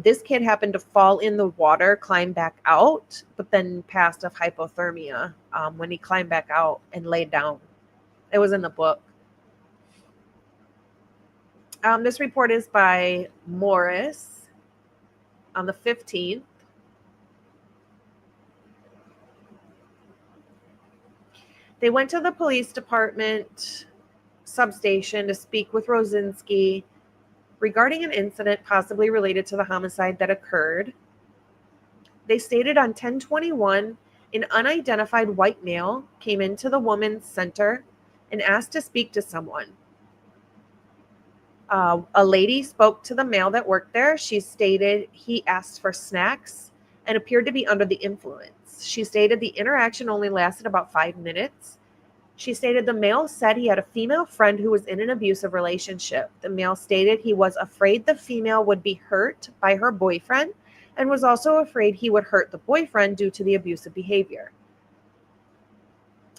This kid happened to fall in the water, climb back out, but then passed of hypothermia when he climbed back out and laid down. It was in the book. This report is by Morris on the 15th. They went to the police department substation to speak with Rosinski regarding an incident possibly related to the homicide that occurred. They stated on 10/21, an unidentified white male came into the woman's center and asked to speak to someone. A lady spoke to the male that worked there. She stated he asked for snacks and appeared to be under the influence. She stated the interaction only lasted about 5 minutes. She stated the male said he had a female friend who was in an abusive relationship. The male stated he was afraid the female would be hurt by her boyfriend and was also afraid he would hurt the boyfriend due to the abusive behavior.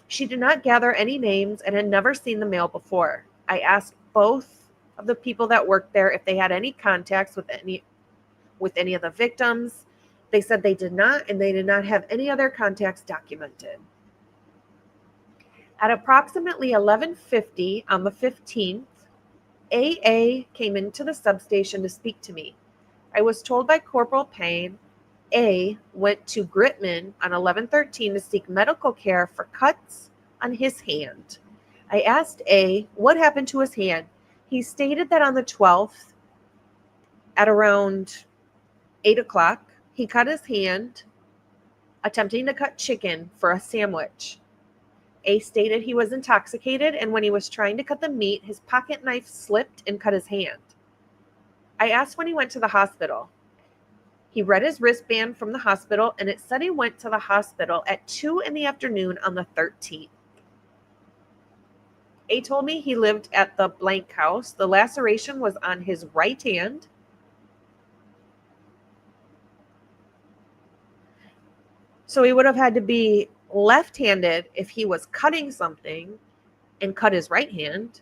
She did not gather any names and had never seen the male before. I asked both of the people that worked there if they had any contacts with any of the victims. They said they did not, and they did not have any other contacts documented. At approximately 11:50 on the 15th, AA came into the substation to speak to me. I was told by Corporal Payne A went to Gritman on 11/13 to seek medical care for cuts on his hand. I asked A what happened to his hand. He stated that on the 12th, at around 8 o'clock, he cut his hand attempting to cut chicken for a sandwich. A stated he was intoxicated, and when he was trying to cut the meat, his pocket knife slipped and cut his hand. I asked when he went to the hospital. He read his wristband from the hospital, and it said he went to the hospital at 2 in the afternoon on the 13th. A told me he lived at the blank house. The laceration was on his right hand. So he would have had to be left-handed if he was cutting something and cut his right hand,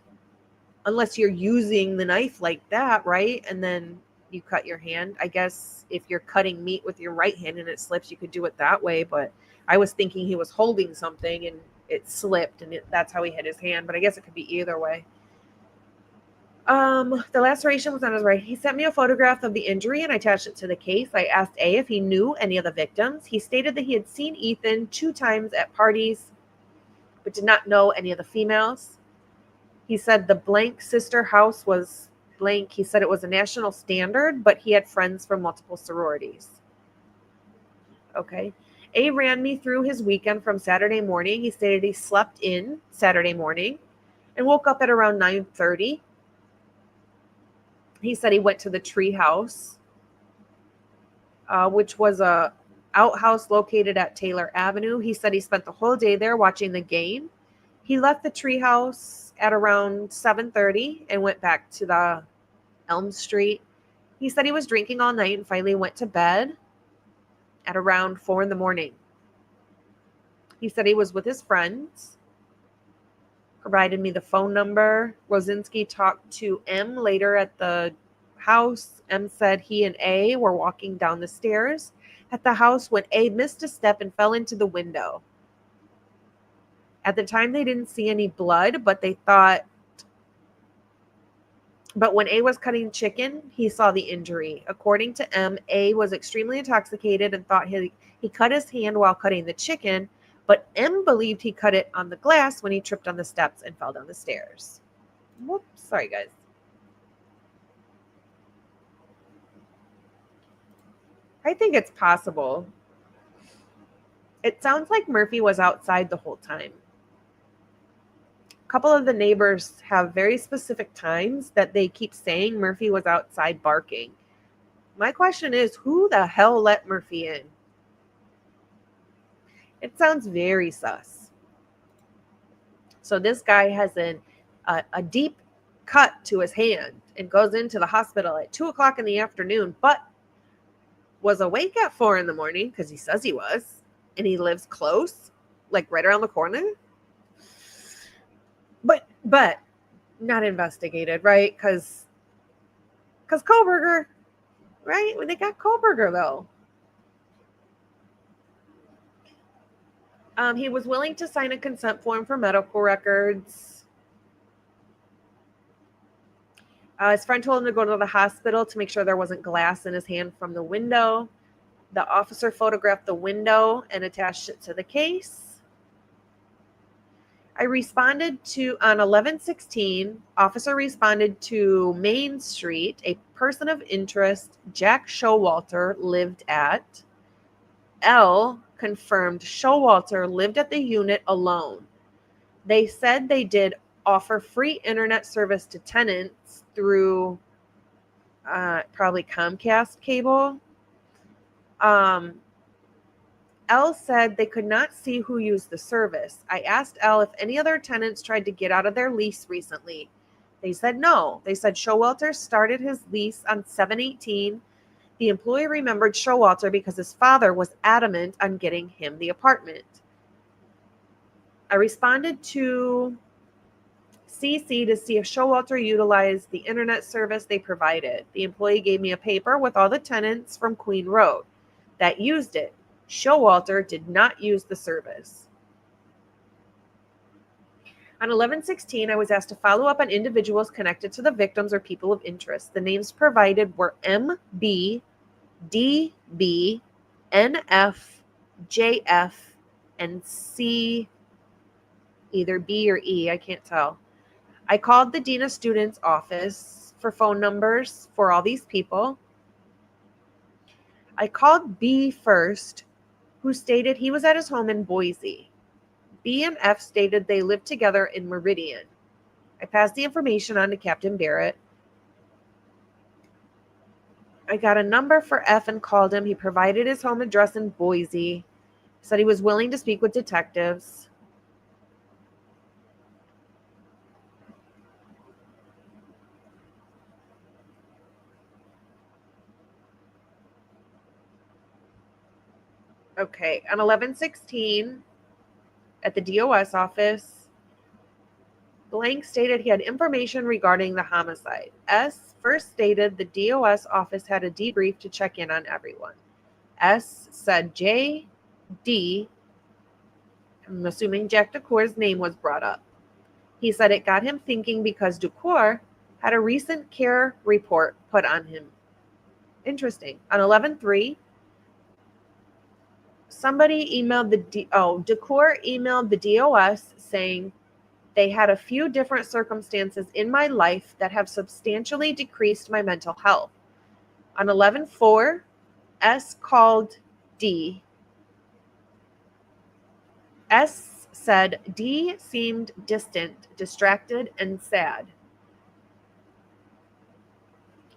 unless you're using the knife like that, right? And then you cut your hand. I guess if you're cutting meat with your right hand and it slips, you could do it that way. But I was thinking he was holding something and it slipped, and that's how he hit his hand. But I guess it could be either way. The laceration was on his right. He sent me a photograph of the injury and I attached it to the case. I asked A if he knew any of the victims. He stated that he had seen Ethan 2 times at parties, but did not know any of the females. He said the blank sister house was blank. He said it was a national standard, but he had friends from multiple sororities. Okay. A ran me through his weekend from Saturday morning. He stated he slept in Saturday morning and woke up at around 9:30. He said he went to the tree house, which was a outhouse located at Taylor Avenue. He said he spent the whole day there watching the game. He left the tree house at around 7:30 and went back to the Elm Street. He said he was drinking all night and finally went to bed at around 4 in the morning. He said he was with his friends, provided me the phone number. Rosinski talked to M later at the house. M said he and A were walking down the stairs at the house when A missed a step and fell into the window. At the time, they didn't see any blood, but when A was cutting chicken, he saw the injury. According to M, A was extremely intoxicated and thought he cut his hand while cutting the chicken, but M believed he cut it on the glass when he tripped on the steps and fell down the stairs. Whoops, sorry guys. I think it's possible. It sounds like Murphy was outside the whole time. A couple of the neighbors have very specific times that they keep saying Murphy was outside barking. My question is, who the hell let Murphy in? It sounds very sus. So this guy has a deep cut to his hand and goes into the hospital at 2 o'clock in the afternoon, but was awake at 4 in the morning because he says he was, and he lives close, like right around the corner. But not investigated, right? Because Koberger, right? When they got Koberger, though. He was willing to sign a consent form for medical records. His friend told him to go to the hospital to make sure there wasn't glass in his hand from the window. The officer photographed the window and attached it to the case. I responded to, on 11/16, officer responded to Main Street, a person of interest Jack Showalter lived at. L confirmed Showalter lived at the unit alone. They said they did offer free internet service to tenants through probably Comcast cable. L said they could not see who used the service. I asked L if any other tenants tried to get out of their lease recently. They said no. They said Showalter started his lease on 7/18. The employee remembered Showalter because his father was adamant on getting him the apartment. I responded to CC to see if Showalter utilized the internet service they provided. The employee gave me a paper with all the tenants from Queen Road that used it. Showalter did not use the service. On 11/16, I was asked to follow up on individuals connected to the victims or people of interest. The names provided were MB, DB, NF, JF, and C, either B or E, I can't tell. I called the Dean of Students office for phone numbers for all these people. I called B first, who stated he was at his home in Boise. B and F stated they lived together in Meridian. I passed the information on to Captain Barrett. I got a number for F and called him. He provided his home address in Boise. Said he was willing to speak with detectives. Okay, on 11/16, at the DOS office, Blank stated he had information regarding the homicide. S first stated the DOS office had a debrief to check in on everyone. S said JD, I'm assuming Jack DeCour's name was brought up. He said it got him thinking because DeCour had a recent care report put on him. Interesting. On 11/3, somebody emailed DeCour emailed the DOS saying they had a few different circumstances in my life that have substantially decreased my mental health. On 11/4, S called D. S said D seemed distant, distracted, and sad.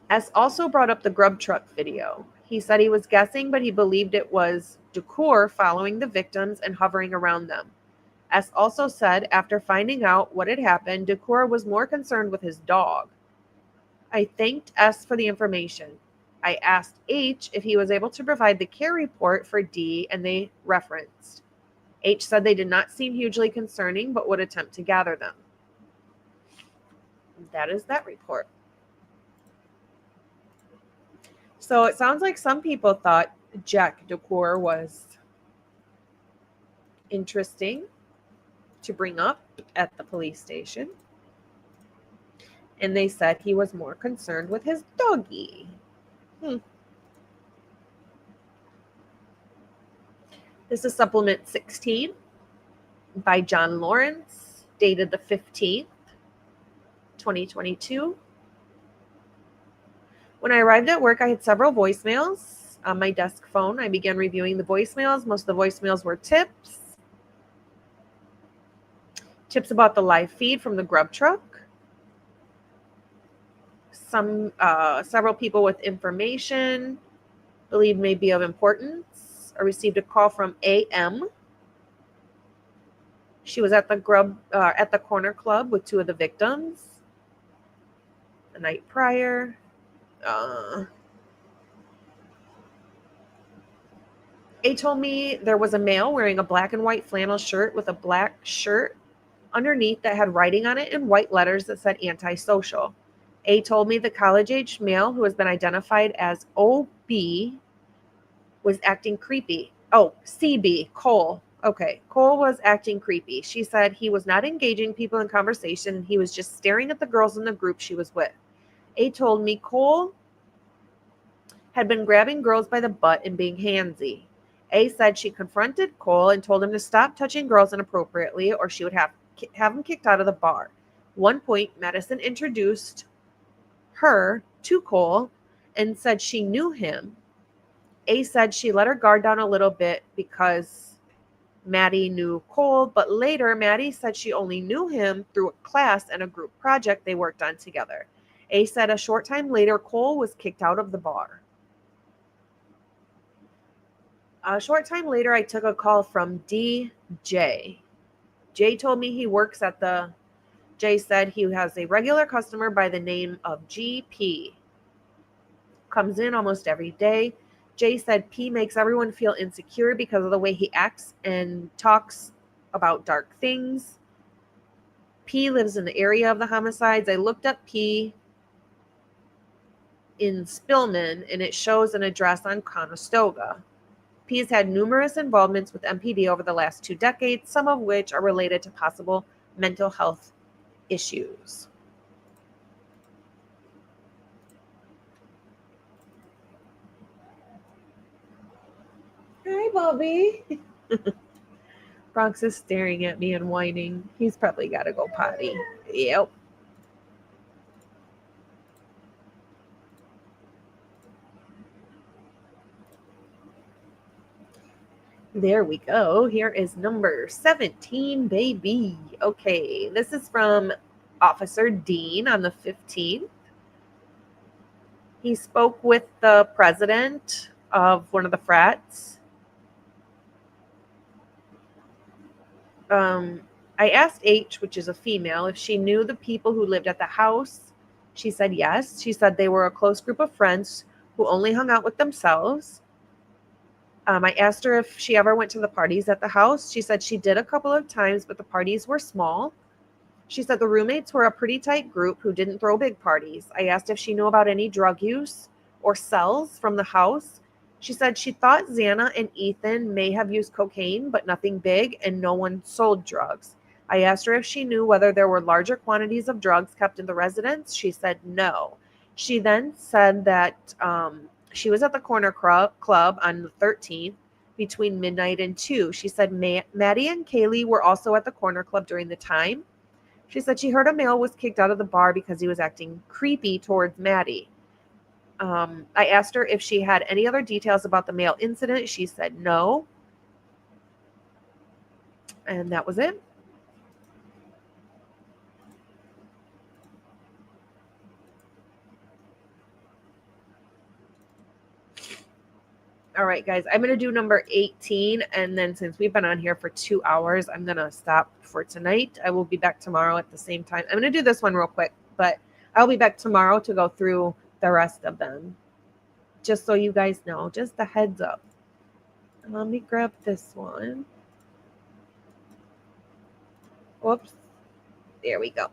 S also brought up the grub truck video. He said he was guessing, but he believed it was DeCour following the victims and hovering around them. S also said after finding out what had happened, DeCour was more concerned with his dog. I thanked S for the information. I asked H if he was able to provide the care report for D, and they referenced. H said they did not seem hugely concerning, but would attempt to gather them. That is that report. So it sounds like some people thought Jack DeCour was interesting to bring up at the police station. And they said he was more concerned with his doggie. This is supplement 16 by John Lawrence, dated the 15th, 2022. When I arrived at work, I had several voicemails. On my desk phone, I began reviewing the voicemails. Most of the voicemails were tips. Tips about the live feed from the grub truck. Several people with information believed may be of importance. I received a call from AM. She was at the corner club with two of the victims the night prior. A told me there was a male wearing a black and white flannel shirt with a black shirt underneath that had writing on it in white letters that said antisocial. A told me the college-aged male who has been identified as OB was acting creepy. Oh, CB, Cole. Okay, Cole was acting creepy. She said he was not engaging people in conversation. He was just staring at the girls in the group she was with. A told me Cole had been grabbing girls by the butt and being handsy. A said she confronted Cole and told him to stop touching girls inappropriately or she would have him kicked out of the bar. One point, Madison introduced her to Cole and said she knew him. A said she let her guard down a little bit because Maddie knew Cole, but later Maddie said she only knew him through a class and a group project they worked on together. A said a short time later, Cole was kicked out of the bar. A short time later, I took a call from DJ. Jay told me he works at the... Jay said he has a regular customer by the name of GP. Comes in almost every day. Jay said P makes everyone feel insecure because of the way he acts and talks about dark things. P lives in the area of the homicides. I looked up P in Spillman, and it shows an address on Conestoga. P has had numerous involvements with MPD over the last 2 decades, some of which are related to possible mental health issues. Hi, Bobby. Bronx is staring at me and whining. He's probably got to go potty. Yep. There we go. Here is number 17, baby. Okay, this is from Officer Dean on the 15th. He spoke with the president of one of the frats. I asked H, which is a female, if she knew the people who lived at the house. She said yes. She said they were a close group of friends who only hung out with themselves. I asked her if she ever went to the parties at the house. She said she did a couple of times, but the parties were small. She said the roommates were a pretty tight group who didn't throw big parties. I asked if she knew about any drug use or cells from the house. She said she thought Xana and Ethan may have used cocaine, but nothing big, and no one sold drugs. I asked her if she knew whether there were larger quantities of drugs kept in the residence. She said no. She then said that she was at the corner club on the 13th between midnight and 2. She said Maddie and Kaylee were also at the corner club during the time. She said she heard a male was kicked out of the bar because he was acting creepy towards Maddie. I asked her if she had any other details about the male incident. She said no. And that was it. All right, guys, I'm going to do number 18. And then since we've been on here for 2 hours, I'm going to stop for tonight. I will be back tomorrow at the same time. I'm going to do this one real quick, but I'll be back tomorrow to go through the rest of them. Just so you guys know, just a heads up. Let me grab this one. Whoops. There we go.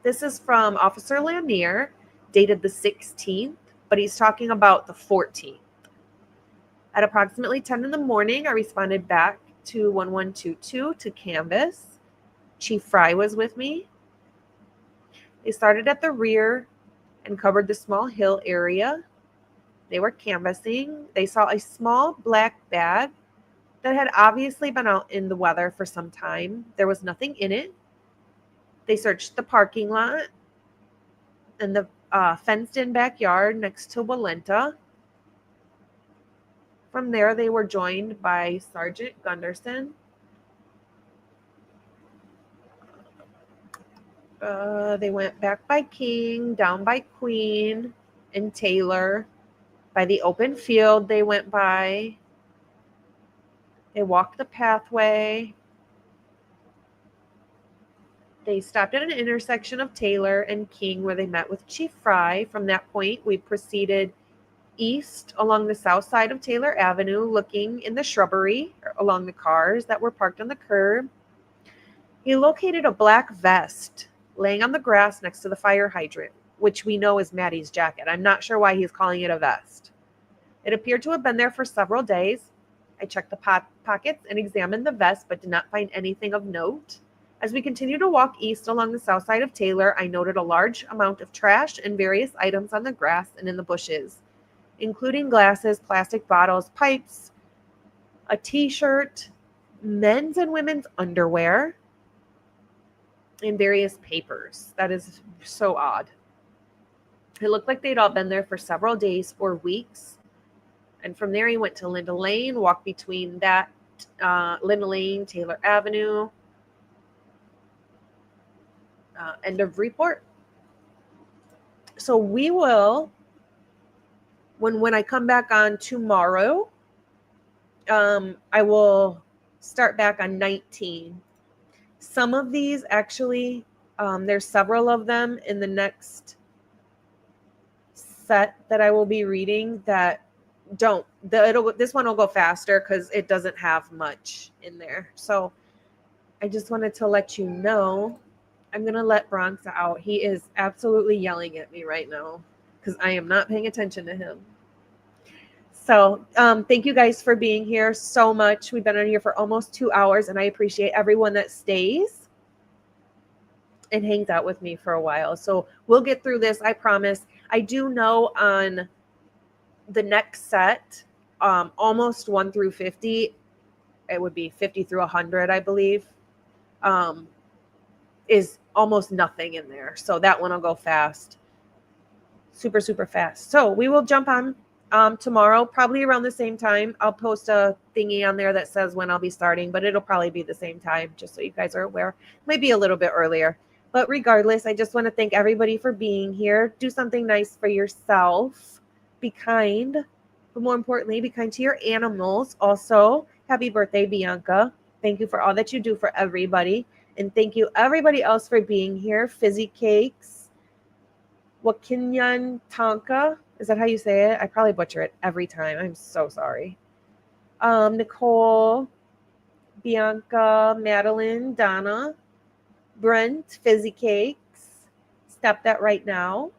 This is from Officer Lanier, dated the 16th, but he's talking about the 14th. At approximately 10 in the morning, I responded back to 1122 to canvass. Chief Fry was with me. They started at the rear and covered the small hill area. They were canvassing. They saw a small black bag that had obviously been out in the weather for some time. There was nothing in it. They searched the parking lot and the fenced-in backyard next to Walenta. From there, they were joined by Sergeant Gunderson. They went back by King, down by Queen and Taylor. By the open field, they went by. They walked the pathway. They stopped at an intersection of Taylor and King where they met with Chief Fry. From that point, we proceeded east along the south side of Taylor Avenue, looking in the shrubbery along the cars that were parked on the curb. He located a black vest laying on the grass next to the fire hydrant, which we know is Maddie's jacket. I'm not sure why he's calling it a vest. It appeared to have been there for several days. I checked the pockets and examined the vest, but did not find anything of note. As we continued to walk east along the south side of Taylor, I noted a large amount of trash and various items on the grass and in the bushes, including glasses, plastic bottles, pipes, a t-shirt, men's and women's underwear, and various papers. That is so odd. It looked like they'd all been there for several days or weeks. And from there, he went to Linda Lane, walked between that Linda Lane, Taylor Avenue. End of report. So we will, when I come back on tomorrow, I will start back on 19. Some of these actually, there's several of them in the next set that I will be reading that this one will go faster because it doesn't have much in there. So I just wanted to let you know. I'm going to let Bronx out. He is absolutely yelling at me right now because I am not paying attention to him. So thank you guys for being here so much. We've been on here for almost 2 hours, and I appreciate everyone that stays and hangs out with me for a while. So we'll get through this, I promise. I do know on the next set, almost 1 through 50, it would be 50 through 100, I believe, is almost nothing in there. So that one will go fast. Super, super fast. So we will jump on tomorrow, probably around the same time. I'll post a thingy on there that says when I'll be starting, but it'll probably be the same time, just so you guys are aware. Maybe a little bit earlier. But regardless, I just want to thank everybody for being here. Do something nice for yourself. Be kind. But more importantly, be kind to your animals. Also, happy birthday, Bianca. Thank you for all that you do for everybody. And thank you, everybody else, for being here. Fizzy Cakes. Wakinyan Tonka. Is that how you say it? I probably butcher it every time. I'm so sorry. Nicole, Bianca, Madeline, Donna, Brent, Fizzy Cakes. Stop that right now.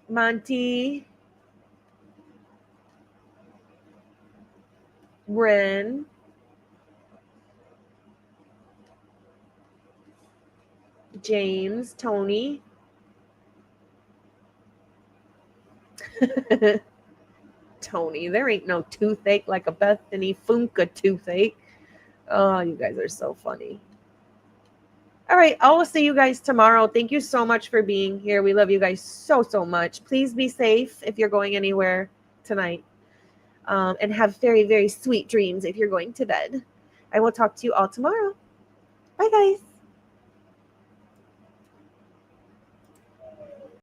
Monty, Ren, James, Tony, Tony, there ain't no toothache like a Bethany Funka toothache. Oh, you guys are so funny. All right, I will see you guys tomorrow. Thank you so much for being here. We love you guys so, so much. Please be safe if you're going anywhere tonight. And have very, very sweet dreams if you're going to bed. I will talk to you all tomorrow. Bye, guys.